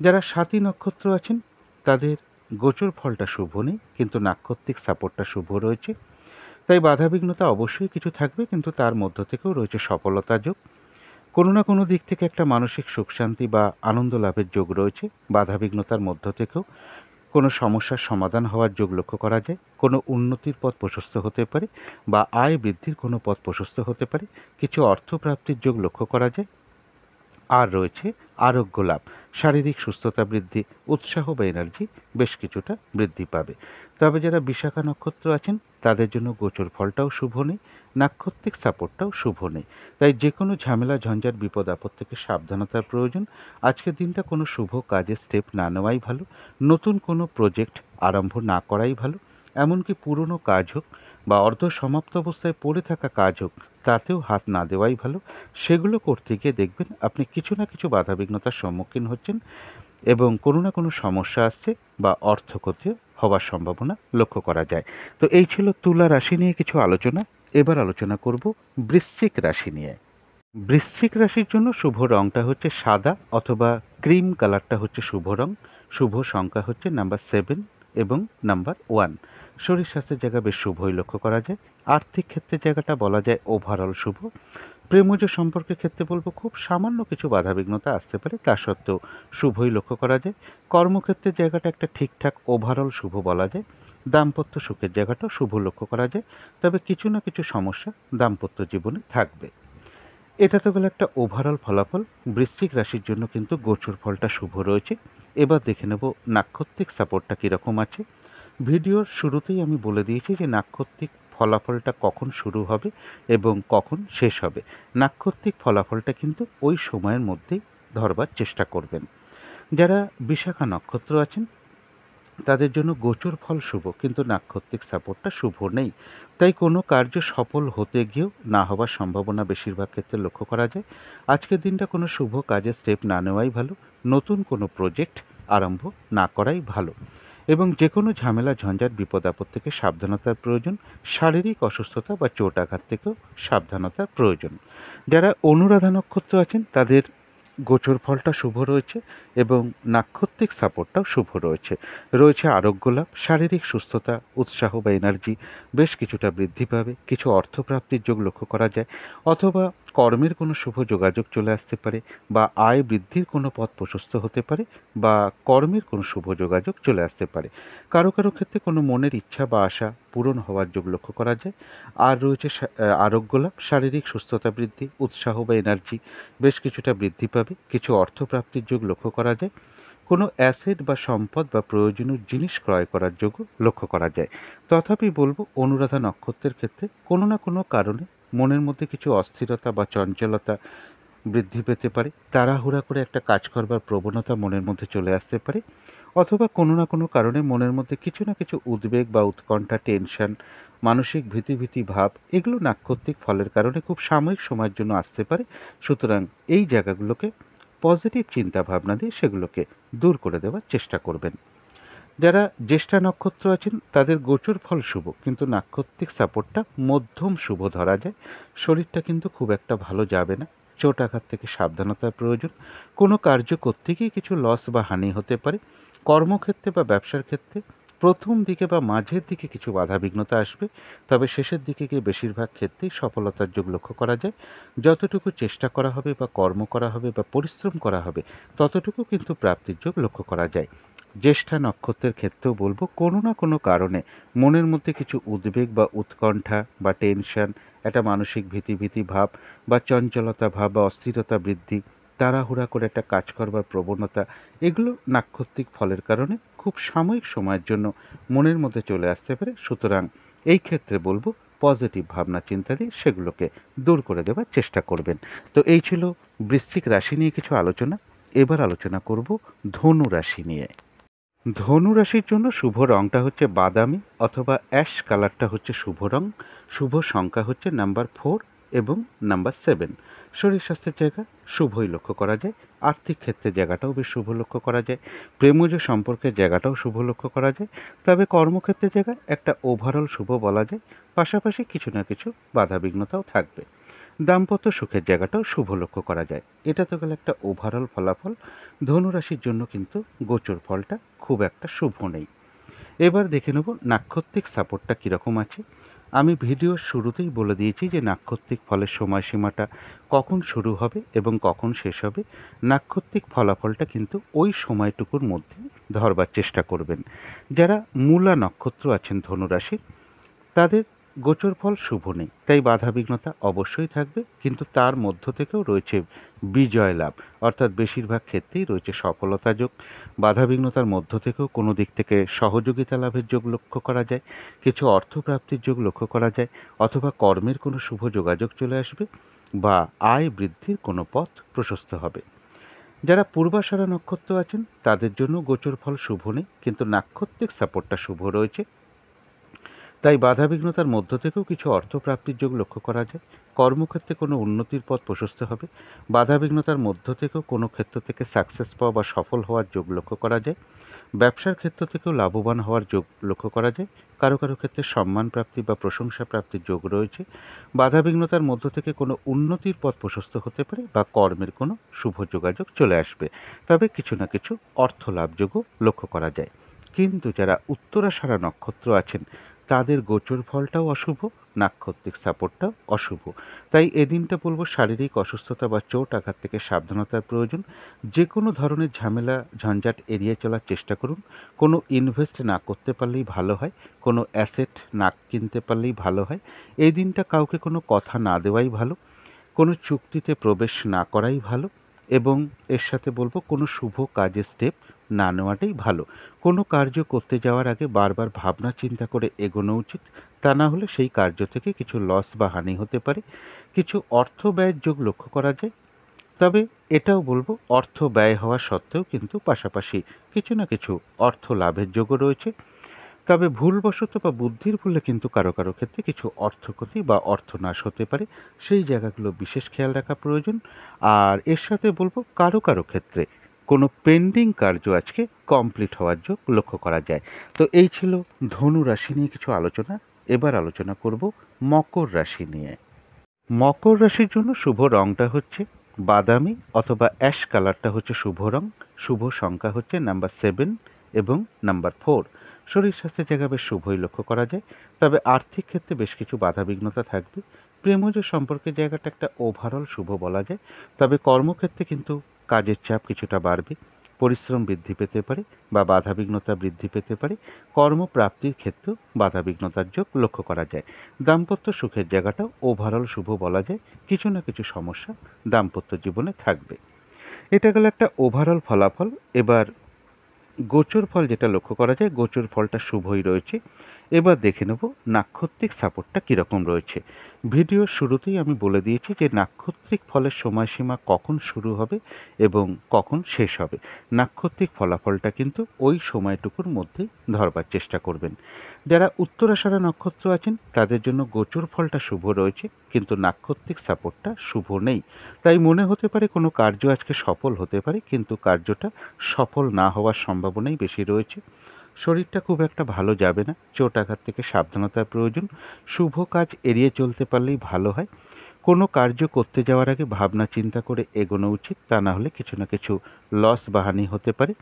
যারা স্বাতী নক্ষত্র আছেন তাদের গোচর ফলটা শুভ নেই, কিন্তু নাক্ষত্রিক সাপোর্টটা শুভ রয়েছে। তাই বাধাবিঘ্নতা অবশ্যই কিছু থাকবে, কিন্তু তার মধ্য থেকেও রয়েছে সফলতা যোগ। কোনো না কোনো দিক থেকে একটা মানসিক সুখ শান্তি বা আনন্দ লাভের যোগ রয়েছে। বাধাবিঘ্নতার মধ্য থেকেও কোনো সমস্যার সমাধান হওয়ার যোগ লক্ষ্য করা যায়। কোনো উন্নতির পথ প্রশস্ত হতে পারে বা আয় বৃদ্ধির কোনো পথ প্রশস্ত হতে পারে। কিছু অর্থপ্রাপ্তির যোগ লক্ষ্য করা যায়। আর রয়েছে আরোগ্য লাভ, শারীরিক সুস্থতা বৃদ্ধি, উৎসাহ বা এনার্জি বেশ কিছুটা বৃদ্ধি পাবে। তবে যারা বিশাখা নক্ষত্র আছেন তাদের জন্য গোচর ফলটাও শুভ নেই, নাক্ষত্রিক সাপোর্টটাও শুভ নেই। তাই যে কোনো ঝামেলা ঝঞ্ঝাট বিপদ আপদ থেকে সাবধানতার প্রয়োজন। আজকের দিনটা কোনো শুভ কাজে স্টেপ না নেওয়াই ভালো। নতুন কোনো প্রজেক্ট আরম্ভ না করাই ভালো। এমনকি পুরনো কাজ হোক বা অর্ধ সমাপ্ত অবস্থায় পড়ে থাকা কাজ হোক, তাতেও হাত না দেওয়াই ভালো। সেগুলো করতে গিয়ে দেখবেন আপনি কিছু না কিছু বাধাবিঘ্নতার সম্মুখীন হচ্ছেন এবং কোনো না কোনো সমস্যা আসছে বা অর্থ ক্ষতি হওয়ার সম্ভাবনা লক্ষ্য করা যায়। তো এই ছিল তুলা রাশি নিয়ে কিছু আলোচনা। এবার আলোচনা করব বৃশ্চিক রাশি নিয়ে। বৃশ্চিক রাশির জন্য শুভ রংটা হচ্ছে সাদা অথবা ক্রিম কালারটা হচ্ছে শুভ রং। শুভ সংখ্যা হচ্ছে নাম্বার 7 এবং নাম্বার 1। শরীর স্বাস্থ্যের জায়গা বেশ শুভই লক্ষ্য করা যায়। আর্থিক ক্ষেত্রের জায়গাটা বলা যায় ওভারঅল শুভ। প্রেমজ সম্পর্কের ক্ষেত্রে বলবো খুব সামান্য কিছু বাধাবিঘ্নতা আসতে পারে, তা সত্ত্বেও শুভই লক্ষ্য করা যায়। কর্মক্ষেত্রের জায়গাটা একটা ঠিকঠাক ওভারঅল শুভ বলা যায়। দাম্পত্য সুখের জায়গাটাও শুভ লক্ষ্য করা যায়। তবে কিছু না কিছু সমস্যা দাম্পত্য জীবনে থাকবে। এটা তো গেল একটা ওভারঅল ফলাফল। বৃশ্চিক রাশির জন্য কিন্তু গোচর ফলটা শুভ রয়েছে। এবার দেখে নেব নাক্ষত্রিক সাপোর্টটা কীরকম আছে। ভিডিওর শুরুতেই আমি বলে দিয়েছি যে নাক্ষত্রিক ফলাফলটা কখন শুরু হবে এবং কখন শেষ হবে। নাক্ষত্রিক ফলাফলটা কিন্তু ওই সময়ের মধ্যেই ধরবার চেষ্টা করবেন। যারা বিশাখা নক্ষত্র আছেন তাদের জন্য গোচর ফল শুভ, কিন্তু নাক্ষত্রিক সাপোর্টটা শুভ নেই। তাই কোনো কার্য সফল হতে গিয়েও না হওয়ার সম্ভাবনা বেশিরভাগ ক্ষেত্রে লক্ষ্য করা যায়। আজকের দিনটা কোনো শুভ কাজে স্টেপ না নেওয়াই ভালো। নতুন কোনো প্রজেক্ট আরম্ভ না করাই ভালো। এবং যে কোনো ঝামেলা ঝঞ্ঝাট বিপদ আপদ থেকে সাবধানতার প্রয়োজন। শারীরিক অসুস্থতা বা চোট আঘাত থেকেও সাবধানতার প্রয়োজন। যারা অনুরাধা নক্ষত্র আছেন তাদের গোচর ফলটা শুভ রয়েছে এবং নাক্ষত্রিক সাপোর্টটাও শুভ রয়েছে। রয়েছে আরোগ্য লাভ, শারীরিক সুস্থতা, উৎসাহ বা এনার্জি বেশ কিছুটা বৃদ্ধি পাবে। কিছু অর্থপ্রাপ্তির যোগ লক্ষ্য করা যায়, অথবা কর্মের কোনো শুভ যোগাযোগ চলে আসতে পারে বা আয় বৃদ্ধির কোনো পথ প্রশস্ত হতে পারে বা কর্মের কোনো শুভ যোগাযোগ চলে আসতে পারে। কারো কারো ক্ষেত্রে কোনো মনের ইচ্ছা বা আশা পূরণ হওয়ার যোগ লক্ষ্য করা যায়। আর রয়েছে আরোগ্য লাভ, শারীরিক সুস্থতা বৃদ্ধি, উৎসাহ বা এনার্জি বেশ কিছুটা বৃদ্ধি পাবে। কিছু অর্থপ্রাপ্তির যোগ লক্ষ্য করা যায়। কোনো অ্যাসেট বা সম্পদ বা প্রয়োজনীয় জিনিস ক্রয় করার যোগ্য লক্ষ্য করা যায়। তথাপি বলবো অনুরাধা নক্ষত্রের ক্ষেত্রে কোনো না কোনো কারণে মনের মধ্যে কিছু অস্থিরতা বা চঞ্চলতা বৃদ্ধি পেতে পারে, তাড়াহুড়া করে একটা কাজ করবার প্রবণতা মনের মধ্যে চলে আসতে পারে, অথবা কোনো না কোনো কারণে মনের মধ্যে কিছু না কিছু উদ্বেগ বা উৎকণ্ঠা, টেনশন, মানসিক ভীতি ভাব এগুলো নাক্ষত্রিক ফলের কারণে খুব সাময়িক সময়ের জন্য আসতে পারে। সুতরাং এই জায়গাগুলোকে পজিটিভ চিন্তা ভাবনা দিয়ে সেগুলোকে দূর করে দেওয়ার চেষ্টা করবেন। যারা জ্যেষ্ঠা নক্ষত্র আছেন তাদের গোচর ফল শুভ, কিন্তু নাক্ষত্রিক সাপোর্টটা মধ্যম শুভ ধরা যায়। শরীরটা কিন্তু খুব একটা ভালো যাবে না, চোট আঘাত থেকে সাবধানতার প্রয়োজন। কোনো কার্য করতে গিয়ে কিছু লস বা হানি হতে পারে। কর্মক্ষেত্রে বা ব্যবসার ক্ষেত্রে প্রথম দিকে বা মাঝের দিকে কিছু বাধাবিঘ্নতা আসবে, তবে শেষের দিকে গিয়ে বেশিরভাগ ক্ষেত্রেই সফলতার যোগ লক্ষ্য করা যায়। যতটুকু চেষ্টা করা হবে বা কর্ম করা হবে বা পরিশ্রম করা হবে ততটুকু কিন্তু প্রাপ্তির যোগ লক্ষ্য করা যায়। জ্যেষ্ঠা নক্ষত্রের ক্ষেত্রেও বলবো কোনো না কোনো কারণে মনের মধ্যে কিছু উদ্বেগ বা উৎকণ্ঠা বা টেনশন, একটা মানসিক ভীতি ভাব বা চঞ্চলতা ভাব বা অস্থিরতা বৃদ্ধি, তাড়াহুড়া করে একটা কাজ করবার প্রবণতা, এগুলো নাক্ষত্রিক ফলের কারণে খুব সাময়িক সময়ের জন্য মনের মধ্যে চলে আসতে পারে। সুতরাং এই ক্ষেত্রে বলবো পজিটিভ ভাবনা চিন্তা দিয়ে সেগুলোকে দূর করে দেওয়ার চেষ্টা করবেন। তো এই ছিল বৃশ্চিক রাশি নিয়ে কিছু আলোচনা। এবার আলোচনা করব ধনু রাশি নিয়ে। ধনু রাশির জন্য শুভ রংটা হচ্ছে বাদামি অথবা অ্যাশ কালারটা হচ্ছে শুভ রং। শুভ সংখ্যা হচ্ছে নাম্বার 4 এবং নাম্বার 7। শরীর স্বাস্থ্যের জায়গা শুভই লক্ষ্য করা যায়। আর্থিক ক্ষেত্রে জায়গাটাও বেশ শুভ লক্ষ্য করা যায়। প্রেমজ সম্পর্কের জায়গাটাও শুভ লক্ষ্য করা যায়। তবে কর্মক্ষেত্রের জায়গা একটা ওভারঅল শুভ বলা যায়, পাশাপাশি কিছু না কিছু বাধাবিঘ্নতাও থাকবে। দাম্পত্য সুখের জায়গাটাও শুভ লক্ষ্য করা যায়। এটা তো গেল একটা ওভারঅল ফলাফল। ধনুরাশির জন্য কিন্তু গোচর ফলটা খুব একটা শুভ নেই। এবার দেখে নেব নাক্ষত্রিক সাপোর্টটা কীরকম আছে। আমি ভিডিওর শুরুতেই বলে দিয়েছি যে নাক্ষত্রিক ফলের সময়সীমাটা কখন শুরু হবে এবং কখন শেষ হবে। নাক্ষত্রিক ফলাফলটা কিন্তু ওই সময়টুকুর মধ্যে ধরবার চেষ্টা করবেন। যারা মূলা নক্ষত্র আছেন ধনুরাশির তাদের গোচর ফল শুভ নেই, তাই বাধাবিঘ্নতা অবশ্যই থাকবে, কিন্তু তার মধ্য থেকেও রয়েছে বিজয় লাভ, অর্থাৎ বেশিরভাগ ক্ষেত্রেই রয়েছে সফলতা যোগ। বাধাবিঘ্নতার মধ্য থেকেও কোনো দিক থেকে সহযোগিতা লাভের যোগ লক্ষ্য করা যায়, কিছু অর্থপ্রাপ্তির যোগ লক্ষ্য করা যায়, অথবা কর্মের কোনো শুভ যোগাযোগ চলে আসবে বা আয় বৃদ্ধির কোনো পথ প্রশস্ত হবে। যারা পূর্বাষাঢ়া নক্ষত্র আছেন তাদের জন্য গোচর ফল শুভ নেই, কিন্তু নাক্ষত্রিক সাপোর্টটা শুভ রয়েছে, তাই বাধাবিঘ্নতার মধ্য থেকেও কিছু অর্থপ্রাপ্তির যোগ লক্ষ্য করা যায়। কর্মক্ষেত্রে কোনো উন্নতির পথ প্রশস্ত হবে। বাধাবিঘ্নতার মধ্য থেকেও কোনো ক্ষেত্র থেকে সাকসেস পাওয়া বা সফল হওয়ার যোগ লক্ষ্য করা যায়। ব্যবসার ক্ষেত্র থেকেও লাভবান হওয়ার যোগ লক্ষ্য করা যায়। কারো ক্ষেত্রে সম্মান প্রাপ্তি বা প্রশংসা প্রাপ্তির যোগ রয়েছে। বাধাবিঘ্নতার মধ্য থেকে কোনো উন্নতির পথ প্রশস্ত হতে পারে বা কর্মের কোনো শুভ যোগাযোগ চলে আসবে। তবে কিছু না কিছু অর্থ লাভযোগও লক্ষ্য করা যায়। কিন্তু যারা উত্তরাষাঢ়া নক্ষত্র আছেন তাদের গোচর ফলটাও অশুভ, নাক্ষত্রিক সাপোর্টটাও অশুভ। তাই এদিনটা বলবো শারীরিক অসুস্থতা বা চোট আঘাত থেকে সাবধানতার প্রয়োজন। যে কোনো ধরনের ঝামেলা ঝঞ্ঝাট এড়িয়ে চলার চেষ্টা করুন। কোনো ইনভেস্ট না করতে পারলেই ভালো হয়, কোনো অ্যাসেট না কিনতে পারলেই ভালো হয়। এই দিনটা কাউকে কোনো কথা না দেওয়াই ভালো, কোনো চুক্তিতে প্রবেশ না করাই ভালো, এবং এর সাথে বলবো কোনো শুভ কাজে স্টেপ না নেওয়াটাই ভালো। কোনো কার্য করতে যাওয়ার আগে বারবার ভাবনা চিন্তা করে এগোনো উচিত, তা না হলে সেই কার্য থেকে কিছু লস বা হানি হতে পারে। কিছু অর্থ ব্যয়ের যোগ লক্ষ্য করা যায়, তবে এটাও বলবো অর্থ ব্যয় হওয়া সত্ত্বেও কিন্তু পাশাপাশি কিছু না কিছু অর্থ লাভের যোগও রয়েছে। তবে ভুলবশত বা বুদ্ধির ভুলে কিন্তু কারো ক্ষেত্রে কিছু অর্থক্ষতি বা অর্থনাশ হতে পারে, সেই জায়গাগুলো বিশেষ খেয়াল রাখা প্রয়োজন। আর এর সাথে বলবো কারো ক্ষেত্রে কোনো পেন্ডিং কার্য আজকে কমপ্লিট হওয়ার যোগ লক্ষ্য করা যায়। তো এই ছিল ধনু রাশি নিয়ে কিছু আলোচনা। এবার আলোচনা করব মকর রাশি নিয়ে। মকর রাশির জন্য শুভ রংটা হচ্ছে বাদামি অথবা অ্যাশ কালারটা হচ্ছে শুভ রং। শুভ সংখ্যা হচ্ছে নাম্বার 7 এবং নাম্বার 4। শরীর স্বাস্থ্যের জায়গা বেশ শুভই লক্ষ্য করা যায়, তবে আর্থিক ক্ষেত্রে বেশ কিছু বাধাবিঘ্নতা থাকবে। প্রেমজ সম্পর্কের জায়গাটা একটা ওভারঅল শুভ বলা যায়, তবে কর্মক্ষেত্রে কিন্তু কাজের চাপ কিছুটা বাড়বে, পরিশ্রম বৃদ্ধি পেতে পারে বা বাধাবিঘ্নতা বৃদ্ধি পেতে পারে। কর্মপ্রাপ্তির ক্ষেত্রেও বাধাবিঘ্নতার যোগ লক্ষ্য করা যায়। দাম্পত্য সুখের জায়গাটাও ওভারঅল শুভ বলা যায়, কিছু না কিছু সমস্যা দাম্পত্য জীবনে থাকবে। এটা গেল একটা ওভারঅল ফলাফল। এবার গোচর ফল যেটা লক্ষ্য করা যায়, গোচর ফলটা শুভই রয়েছে। এবার দেখে নেব নাক্ষত্রিক সাপোর্টটা কীরকম রয়েছে। ভিডিওর শুরুতেই আমি বলে দিয়েছি যে নাক্ষত্রিক ফলের সময়সীমা কখন শুরু হবে এবং কখন শেষ হবে। নাক্ষত্রিক ফলাফলটা কিন্তু ওই সময়টুকুর মধ্যেই ধরবার চেষ্টা করবেন। যারা উত্তরাষাঢ়া নক্ষত্র আছেন তাদের জন্য গোচর ফলটা শুভ রয়েছে, কিন্তু নাক্ষত্রিক সাপোর্টটা শুভ নেই। তাই মনে হতে পারে কোনো কার্য আজকে সফল হতে পারে, কিন্তু কার্যটা সফল না হওয়ার সম্ভাবনাই বেশি রয়েছে। শরীরটা খুব একটা ভালো যাবে না, চোট আঘাত থেকে সাবধানতার প্রয়োজন। শুভ কাজ এড়িয়ে চলতে পারলেই ভালো হয়। কোনো কার্য করতে যাওয়ার আগে ভাবনা চিন্তা করে এগোনো উচিত, তা না হলে কিছু না কিছু লস বা হানি হতে পারে।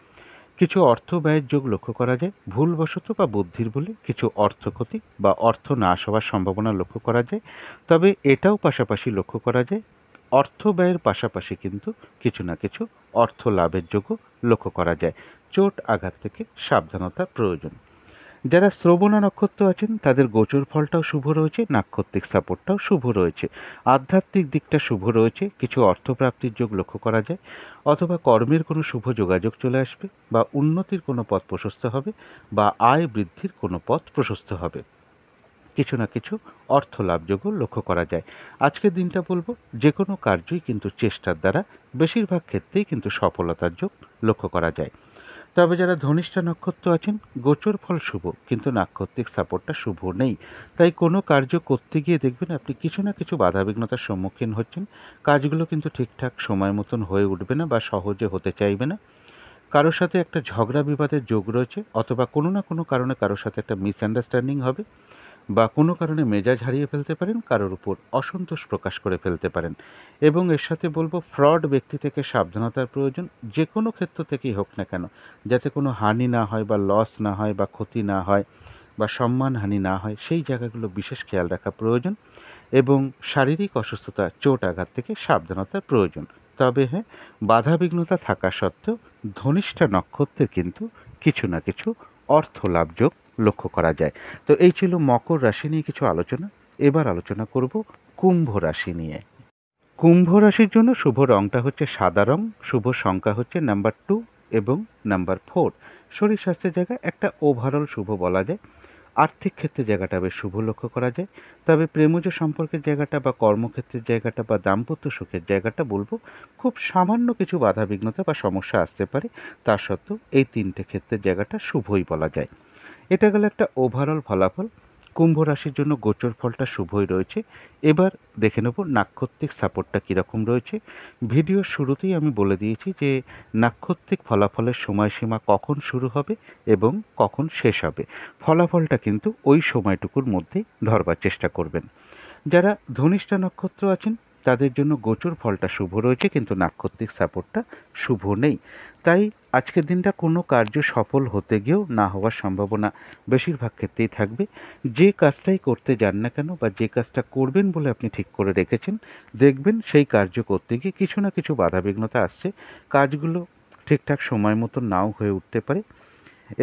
কিছু অর্থ ব্যয়ের যোগ লক্ষ্য করা যায়। ভুলবশত বা বুদ্ধির বলে কিছু অর্থ ক্ষতি বা অর্থ নাশ হওয়ার সম্ভাবনা লক্ষ্য করা যায়। তবে এটাও পাশাপাশি লক্ষ্য করা যায় অর্থ ব্যয়ের পাশাপাশি কিন্তু কিছু না কিছু অর্থ লাভের যোগও লক্ষ্য করা যায়। চোট আঘাত থেকে সাবধানতা প্রয়োজন। যারা শ্রবণা নক্ষত্র আছেন তাদের গোচর ফলটাও শুভ রয়েছে, নাক্ষত্রিক সাপোর্টটাও শুভ রয়েছে। আধ্যাত্মিক দিকটা শুভ রয়েছে, কিছু অর্থপ্রাপ্তির যোগ লক্ষ্য করা যায়, অথবা কর্মের কোনো শুভ যোগাযোগ চলে আসবে, বা উন্নতির কোনো পথ প্রশস্ত হবে, বা আয় বৃদ্ধির কোনো পথ প্রশস্ত হবে। কিছু না কিছু অর্থ লাভযোগও লক্ষ্য করা যায়। আজকের দিনটা বলবো যে কোনো কার্যই কিন্তু চেষ্টার দ্বারা বেশিরভাগ ক্ষেত্রেই কিন্তু সফলতার যোগ লক্ষ্য করা যায়। তবে যারা ধনিষ্ঠা নক্ষত্র আছেন গোচর ফল শুভ, কিন্তু নাক্ষত্রিক সাপোর্টটা শুভ নেই। তাই কোনো কার্য করতে গিয়ে দেখবেন আপনি কিছু না কিছু বাধাবিঘ্নতার সম্মুখীন হচ্ছেন। কাজগুলো কিন্তু ঠিকঠাক সময় মতন হয়ে উঠবে না বা সহজে হতে চাইবে না। কারোর সাথে একটা ঝগড়া বিবাদের যোগ রয়েছে, অথবা কোনো না কোনো কারণে কারোর সাথে একটা মিসআন্ডারস্ট্যান্ডিং হবে, বা কোনো কারণে মেজাজ হারিয়ে ফেলতে পারেন, কারোর উপর অসন্তোষ প্রকাশ করে ফেলতে পারেন। এবং এর সাথে বলবো ফ্রড ব্যক্তি থেকে সাবধানতার প্রয়োজন, যে কোনো ক্ষেত্র থেকেই হোক না কেন, যাতে কোনো হানি না হয় বা লস না হয় বা ক্ষতি না হয় বা সম্মানহানি না হয়, সেই জায়গাগুলো বিশেষ খেয়াল রাখা প্রয়োজন। এবং শারীরিক অসুস্থতা, চোট আঘাত থেকে সাবধানতার প্রয়োজন। তবে হ্যাঁ, বাধাবিঘ্নতা থাকা সত্ত্বেও ধনিষ্ঠা নক্ষত্রের কিন্তু কিছু না কিছু অর্থ লাভযোগ লক্ষ্য করা যায়। তো এই ছিল মকর রাশি নিয়ে কিছু আলোচনা। এবার আলোচনা করব কুম্ভ রাশি নিয়ে। কুম্ভ রাশির জন্য শুভ রংটা হচ্ছে সাদা রং, শুভ সংখ্যা হচ্ছে নাম্বার 2 এবং নাম্বার 4। শরীর স্বাস্থ্যের জায়গায় একটা ওভারঅল শুভ বলা যায়। আর্থিক ক্ষেত্রে জায়গাটা বেশ শুভ লক্ষ্য করা যায়। তবে প্রেমজ সম্পর্কের জায়গাটা বা কর্মক্ষেত্রের জায়গাটা বা দাম্পত্য সুখের জায়গাটা বলবো খুব সামান্য কিছু বাধাবিঘ্নতা বা সমস্যা আসতে পারে। তা সত্ত্বেও এই তিনটে ক্ষেত্রের জায়গাটা শুভই বলা যায়। এটা গেল একটা ওভারঅল ফলাফল। কুম্ভ রাশির জন্য গোচর ফলটা শুভই রয়েছে। এবার দেখে নেব নাক্ষত্রিক সাপোর্টটা কীরকম রয়েছে। ভিডিওর শুরুতেই আমি বলে দিয়েছি যে নাক্ষত্রিক ফলাফলের সময়সীমা কখন শুরু হবে এবং কখন শেষ হবে। ফলাফলটা কিন্তু ওই সময়টুকুর মধ্যেই ধরবার চেষ্টা করবেন। যারা ধনিষ্ঠা নক্ষত্র আছেন তাদের জন্য গোচর ফলটা শুভ রয়েছে, কিন্তু নাক্ষত্রিক সাপোর্টটা শুভ নেই। তাই আজকের দিনটা কোনো কার্য সফল হতে গিয়েও না হওয়ার সম্ভাবনা বেশিরভাগ ক্ষেত্রেই থাকবে। যে কাজটাই করতে যান না কেন বা যে কাজটা করবেন বলে আপনি ঠিক করে রেখেছেন, দেখবেন সেই কার্য করতে গিয়ে কিছু না কিছু বাধাবিঘ্নতা আসছে। কাজগুলো ঠিকঠাক সময় মতো নাও হয়ে উঠতে পারে,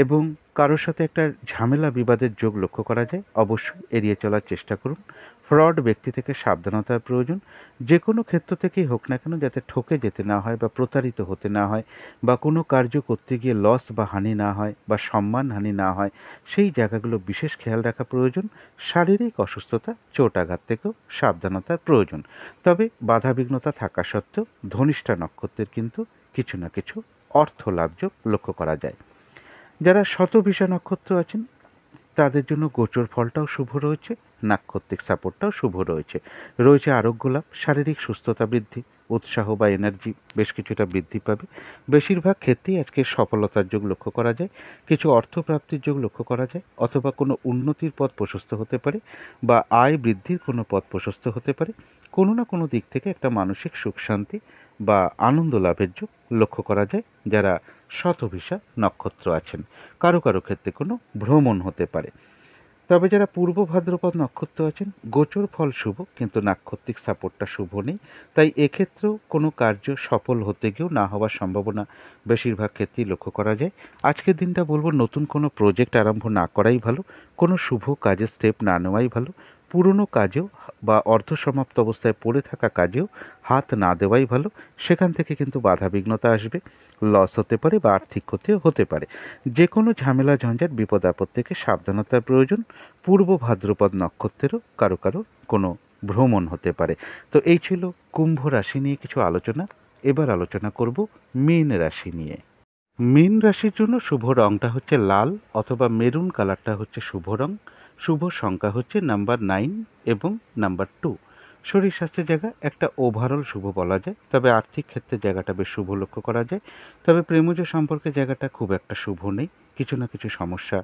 এবং কারোর সাথে একটা ঝামেলা বিবাদের যোগ লক্ষ্য করা যায়। অবশ্যই এড়িয়ে চলার চেষ্টা করুন। ফ্রড ব্যক্তি থেকে সাবধানতার প্রয়োজন। যে কোনো ক্ষেত্র থেকেই হোক না কেন, যাতে ঠকে যেতে না হয় বা প্রতারিত হতে না হয়, বা কোনো কার্য করতে গিয়ে লস বা হানি না হয় বা সম্মানহানি না হয়, সেই জায়গাগুলো বিশেষ খেয়াল রাখা প্রয়োজন। শারীরিক অসুস্থতা, চোট আঘাত থেকেও সাবধানতার প্রয়োজন। তবে বাধাবিঘ্নতা থাকা সত্ত্বেও ধনিষ্ঠা নক্ষত্রের কিন্তু কিছু না কিছু অর্থ লাভযোগ লক্ষ্য করা যায়। যারা শতভিষা নক্ষত্র আছেন তাদের জন্য গোচর ফলটাও শুভ রয়েছে, নাক্ষত্রিক সাপোর্টটাও শুভ রয়েছে। রয়েছে আরোগ্য লাভ, শারীরিক সুস্থতা বৃদ্ধি, উৎসাহ বা এনার্জি বেশ কিছুটা বৃদ্ধি পাবে। বেশিরভাগ ক্ষেত্রেই আজকে সফলতার যোগ লক্ষ্য করা যায়। কিছু অর্থপ্রাপ্তির যোগ লক্ষ্য করা যায়, অথবা কোনো উন্নতির পথ প্রশস্ত হতে পারে, বা আয় বৃদ্ধির কোনো পথ প্রশস্ত হতে পারে। কোনো না কোনো দিক থেকে একটা মানসিক সুখ শান্তি বা আনন্দ লাভের যোগ লক্ষ্য করা যায়। যারা শতভিষা নক্ষত্র আছেন কারো কারো ক্ষেত্রে কোনো ভ্রমণ হতে পারে। তবে যারা পূর্ব ভাদ্রপদ নক্ষত্র আছেন গোচর ফল শুভ, কিন্তু নাক্ষত্রিক সাপোর্টটা শুভ নেই। তাই এক্ষেত্রেও কোনো কার্য সফল হতে গিয়েও না হওয়ার সম্ভাবনা বেশিরভাগ ক্ষেত্রেই লক্ষ্য করা যায়। আজকের দিনটা বলবো নতুন কোনো প্রজেক্ট আরম্ভ না করাই ভালো, কোনো শুভ কাজের স্টেপ না নেওয়াই ভালো। পুরনো কাজেও বা অর্ধসমাপ্ত অবস্থায় পড়ে থাকা কাজেও হাত না দেওয়াই ভালো। সেখান থেকে কিন্তু বাধাবিঘ্নতা আসবে, লস হতে পারে বা আর্থিক ক্ষতিও হতে পারে। যে কোনো ঝামেলা ঝঞ্ঝাট বিপদ আপদ থেকে সাবধানতার প্রয়োজন। পূর্ব ভাদ্রপদ নক্ষত্রেরও কারো কারো কোনো ভ্রমণ হতে পারে। তো এই ছিল কুম্ভ রাশি নিয়ে কিছু আলোচনা। এবার আলোচনা করব মীন রাশি নিয়ে। মীন রাশির জন্য শুভ রংটা হচ্ছে লাল অথবা মেরুন কালারটা হচ্ছে শুভ রং। শুভ সংখ্যা হচ্ছে নাম্বার 9 এবং নাম্বার 2। শরীর স্বাস্থ্যের জায়গা একটা ওভারঅল শুভ বলা যায়, তবে আর্থিক ক্ষেত্রে জায়গাটা বেশ শুভ লক্ষ্য করা যায়। তবে প্রেমজ সম্পর্কে জায়গাটা খুব একটা শুভ নেই, কিছু না কিছু সমস্যা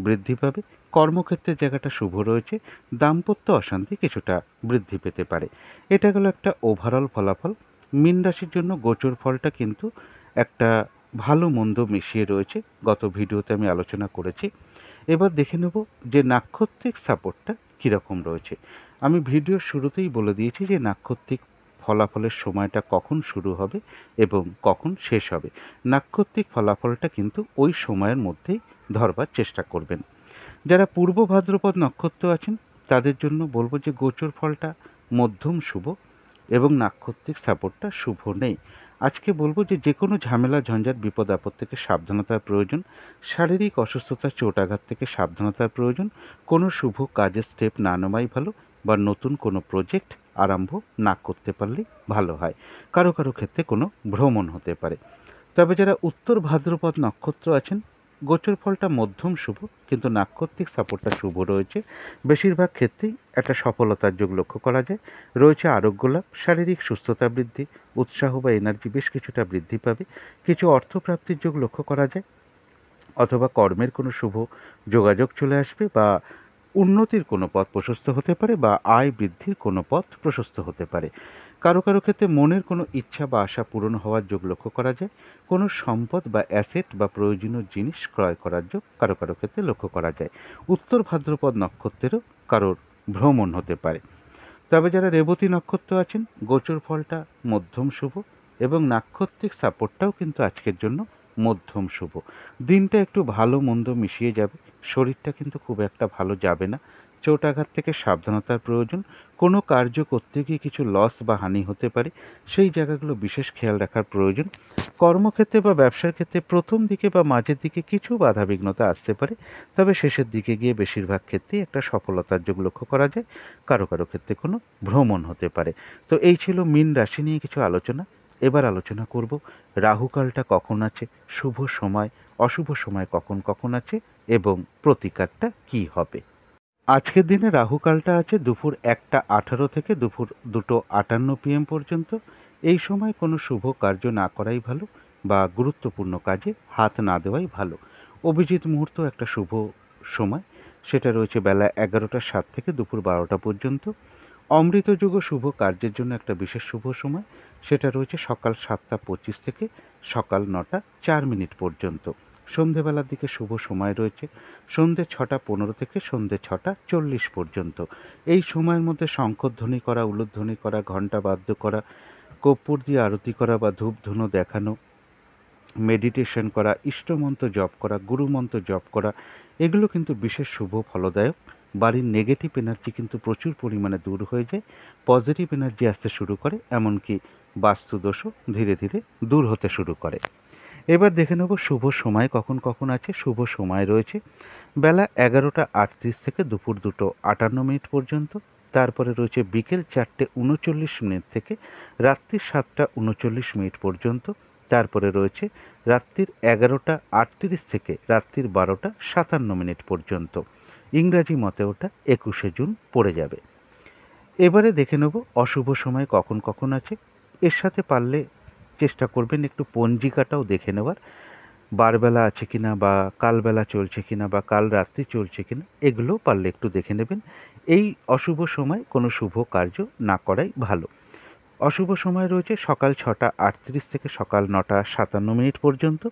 বৃদ্ধি পাবে। কর্মক্ষেত্রের জায়গাটা শুভ রয়েছে, দাম্পত্য অশান্তি কিছুটা বৃদ্ধি পেতে পারে। এটা গেল একটা ওভারঅল ফলাফল। মীন রাশির জন্য গোচর ফলটা কিন্তু একটা ভালো মন্দ মিশিয়ে রয়েছে, গত ভিডিওতে আমি আলোচনা করেছি। এবার দেখে নেব যে নাক্ষত্রিক সাপোর্টটা কীরকম রয়েছে। আমি ভিডিওর শুরুতেই বলে দিয়েছি যে নাক্ষত্রিক ফলাফলের সময়টা কখন শুরু হবে এবং কখন শেষ হবে। নাক্ষত্রিক ফলাফলটা কিন্তু ওই সময়ের মধ্যেই ধরবার চেষ্টা করবেন। যারা পূর্ব ভাদ্রপদ নক্ষত্র আছেন তাদের জন্য বলবো যে গোচর ফলটা মধ্যম শুভ এবং নাক্ষত্রিক সাপোর্টটা শুভ নেই। আজকে বলবো যে কোনো ঝামেলা ঝঞ্ঝাট বিপদ আপদ থেকে সাবধানতার প্রয়োজন। শারীরিক অসুস্থতা চোট আঘাত থেকে সাবধানতার প্রয়োজন। কোনো শুভ কাজের স্টেপ না নেওয়াই ভালো, বা নতুন কোনো প্রজেক্ট আরম্ভ না করতে পারলেই ভালো হয়। কারো কারো ক্ষেত্রে কোনো ভ্রমণ হতে পারে। তবে যারা উত্তর ভাদ্রপদ নক্ষত্র আছেন গোচর ফলটা মধ্যম শুভ, কিন্তু নাক্ষত্রিক সাপোর্টটা শুভ রয়েছে। বেশিরভাগ ক্ষেত্রেই একটা সফলতার যোগ লক্ষ্য করা যায়। রয়েছে আরোগ্য লাভ, শারীরিক সুস্থতা বৃদ্ধি, উৎসাহ বা এনার্জি বেশ কিছুটা বৃদ্ধি পাবে। কিছু অর্থপ্রাপ্তির যোগ লক্ষ্য করা যায়, অথবা কর্মের কোনো শুভ যোগাযোগ চলে আসবে, বা উন্নতির কোনো পথ প্রশস্ত হতে পারে, বা আয় বৃদ্ধির কোনো পথ প্রশস্ত হতে পারে। কারো কারো ক্ষেত্রে মনের কোনো ইচ্ছা বা আশা পূরণ হওয়ার যোগ লক্ষ্য করা যায়। কোনো সম্পদ বা অ্যাসেট বা প্রয়োজনীয় জিনিস ক্রয় করার যোগ কারো কারো ক্ষেত্রে লক্ষ্য করা যায়। উত্তর ভাদ্রপদ নক্ষত্রেরও কারোর ভ্রমণ হতে পারে। তবে যারা রেবতী নক্ষত্র আছেন গোচর ফলটা মধ্যম শুভ এবং নাক্ষত্রিক সাপোর্টটাও কিন্তু আজকের জন্য মধ্যম শুভ। দিনটা একটু ভালো মন্দ মিশিয়ে যাবে, শরীরটা কিন্তু খুব একটা ভালো যাবে না। চোট আঘাত থেকে সাবধানতার প্রয়োজন। কোনো কার্য করতে গিয়ে কিছু লস বা হানি হতে পারে, সেই জায়গাগুলো বিশেষ খেয়াল রাখার প্রয়োজন। কর্মক্ষেত্রে বা ব্যবসার ক্ষেত্রে প্রথম দিকে বা মাঝের দিকে কিছু বাধাবিঘ্নতা আসতে পারে, তবে শেষের দিকে গিয়ে বেশিরভাগ ক্ষেত্রেই একটা সফলতার যোগ লক্ষ্য করা যায়। কারো কারো ক্ষেত্রে কোনো ভ্রমণ হতে পারে। তো এই ছিল মীন রাশি নিয়ে কিছু আলোচনা। এবার আলোচনা করব রাহুকালটা কখন আছে, শুভ সময় অশুভ সময় কখন কখন আছে এবং প্রতিকারটা কি হবে। আজকের দিনে রাহুকালটা আছে দুপুর 1টা 18 থেকে দুপুর 2টো 58 PM পর্যন্ত। এই সময় কোনো শুভ কার্য না করাই ভালো, বা গুরুত্বপূর্ণ কাজে হাত না দেওয়াই ভালো। অভিজিৎ মুহূর্ত একটা শুভ সময়, সেটা রয়েছে বেলা 11টা 7 থেকে দুপুর 12টা পর্যন্ত। অমৃতযোগ্য শুভ কার্যের জন্য একটা বিশেষ শুভ সময়, সেটা রয়েছে সকাল 7টা 25 থেকে সকাল 9টা 4 মিনিট পর্যন্ত। সন্ধেবেলার দিকে শুভ সময় রয়েছে সন্ধে 6টা 15 থেকে সন্ধে 6টা 40 পর্যন্ত। এই সময়ের মধ্যে শঙ্খধ্বনি করা, উলুধ্বনি করা, ঘণ্টা বাদ্য করা, কর্পূর দিয়ে আরতি করা বা ধূপ ধুনো দেখানো, মেডিটেশন করা, ইষ্টমন্ত্র জপ করা, গুরুমন্ত্র জপ করা, এগুলো কিন্তু বিশেষ শুভ ফলদায়ক। বাড়ির নেগেটিভ এনার্জি কিন্তু প্রচুর পরিমাণে দূর হয়ে যায়, পজিটিভ এনার্জি আসতে শুরু করে, এমনকি বাস্তুদোষও ধীরে ধীরে দূর হতে শুরু করে। এবার দেখে নেব শুভ সময় কখন কখন আছে। শুভ সময় রয়েছে বেলা 11টা 38 থেকে দুপুর 2টো 58 মিনিট পর্যন্ত। তারপরে রয়েছে বিকেল 4টে 39 মিনিট থেকে রাত্রি 7টা 39 মিনিট পর্যন্ত। তারপরে রয়েছে রাত্রির 11টা 38 থেকে রাত্রির 12টা 57 মিনিট পর্যন্ত। ইংরাজি মতে ওটা 21শে জুন পড়ে যাবে। এবারে দেখে নেব অশুভ সময় কখন কখন আছে। এর সাথে পারলে চেষ্টা করবেন একটু পঞ্জিকাটাও দেখে নেওয়ার, বারবেলা আছে কিনা, বা কালবেলা চলছে কিনা, বা কাল রাত্রি চলছে কিনা, এগুলো পারলে একটু দেখে নেবেন। এই অশুভ সময় কোনো শুভ কার্য না করাই ভালো। অশুভ সময় রয়েছে সকাল 6টা 38 থেকে সকাল 9টা 57 মিনিট পর্যন্ত।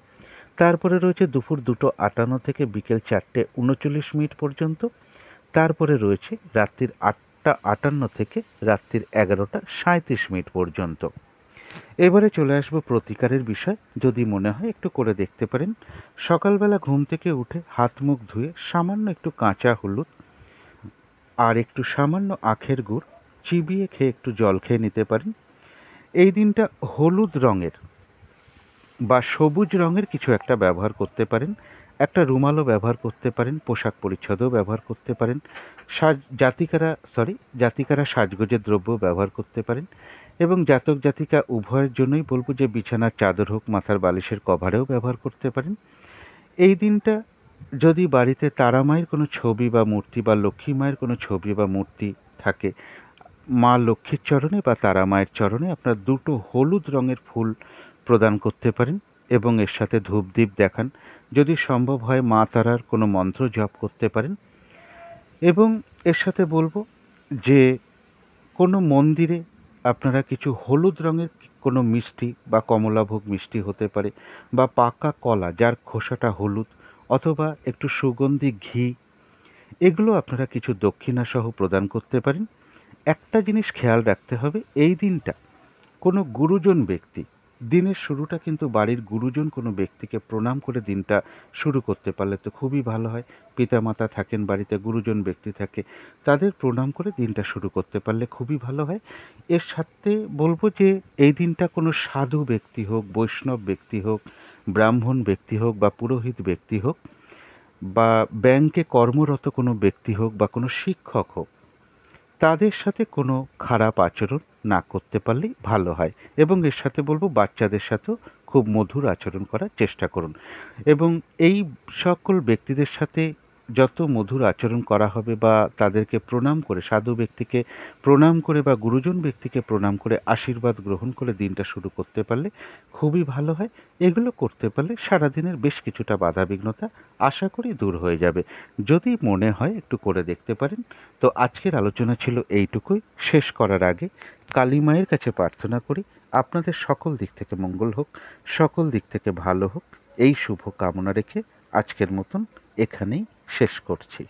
তারপরে রয়েছে দুপুর 2টো 58 থেকে বিকেল 4টে 39 মিনিট পর্যন্ত। তারপরে রয়েছে রাত্রির 8টা 58 থেকে রাত্রির 11টা 37 মিনিট পর্যন্ত। এবারে চলে আসবো প্রতিকারের বিষয়। যদি মনে হয় একটু করে দেখতে পারেন। সকালবেলা ঘুম থেকে উঠে হাত মুখ ধুয়ে সামান্য একটু কাঁচা হলুদ আর একটু সামান্য আখের গুড় চিবিয়ে খেয়ে একটু জল খেয়ে নিতে পারেন। এই দিনটা হলুদ রঙের বা সবুজ রঙের কিছু একটা ব্যবহার করতে পারেন। একটা রুমালও ব্যবহার করতে পারেন, পোশাক পরিচ্ছদও ব্যবহার করতে পারেন, জাতিকারা সাজগোজের দ্রব্য ব্যবহার করতে পারেন। এবং জাতক জাতিকা উভয়ের জন্যই বলবো যে বিছানার চাদর হোক, মাথার বালিশের কভারেও ব্যবহার করতে পারেন। এই দিনটা যদি বাড়িতে তারা মায়ের কোনো ছবি বা মূর্তি বা লক্ষ্মী মায়ের কোনো ছবি বা মূর্তি থাকে, মা লক্ষ্মীর চরণে বা তারা মায়ের চরণে আপনার দুটো হলুদ রঙের ফুল প্রদান করতে পারেন এবং এর সাথে ধূপদীপ দেখান। যদি সম্ভব হয় মা তারার কোনো মন্ত্র জপ করতে পারেন। এবং এর সাথে বলবো যে কোনো মন্দিরে আপনারা কিছু হলুদ রঙের কোনো মিষ্টি বা কমলাভোগ মিষ্টি হতে পারে বা পাকা কলা যার খোসাটা হলুদ অথবা একটু সুগন্ধি ঘি, এগুলো আপনারা কিছু দক্ষিণাসহ প্রদান করতে পারেন। একটা জিনিস খেয়াল রাখতে হবে, এই দিনটা কোনো গুরুজন ব্যক্তি, দিনের শুরুটা কিন্তু বাড়ির গুরুজন কোনো ব্যক্তিকে প্রণাম করে দিনটা শুরু করতে পারলে তো খুবই ভালো হয়। পিতামাতা থাকেন বাড়িতে, গুরুজন ব্যক্তি থাকে, তাদের প্রণাম করে দিনটা শুরু করতে পারলে খুবই ভালো হয়। এর সাথে বলবো যে এই দিনটা কোনো সাধু ব্যক্তি হোক, বৈষ্ণব ব্যক্তি হোক, ব্রাহ্মণ ব্যক্তি হোক বা পুরোহিত ব্যক্তি হোক বা ব্যাংকে কর্মরত কোনো ব্যক্তি হোক বা কোনো শিক্ষক হোক, তাদের সাথে কোনো খারাপ আচরণ না করতে পারলেই ভালো হয়। এবং এর সাথে বলবো বাচ্চাদের সাথেও খুব মধুর আচরণ করার চেষ্টা করুন। এবং এই সকল ব্যক্তিদের সাথে যত মধুর আচরণ করা হবে বা তাদেরকে প্রণাম করে, সাধু ব্যক্তিকে প্রণাম করে বা গুরুজন ব্যক্তিকে প্রণাম করে আশীর্বাদ গ্রহণ করে দিনটা শুরু করতে পারলে খুবই ভালো হয়। এগুলো করতে পারলে সারাদিনের বেশ কিছুটা বাধাবিঘ্নতা আশা করি দূর হয়ে যাবে। যদি মনে হয় একটু করে দেখতে পারেন। তো আজকের আলোচনা ছিল এইটুকুই। শেষ করার আগে কালী মায়ের কাছে প্রার্থনা করি আপনাদের সকল দিক থেকে মঙ্গল হোক, সকল দিক থেকে ভালো হোক, এই শুভ কামনা রেখে আজকের মতন এখানেই শেষ করছি।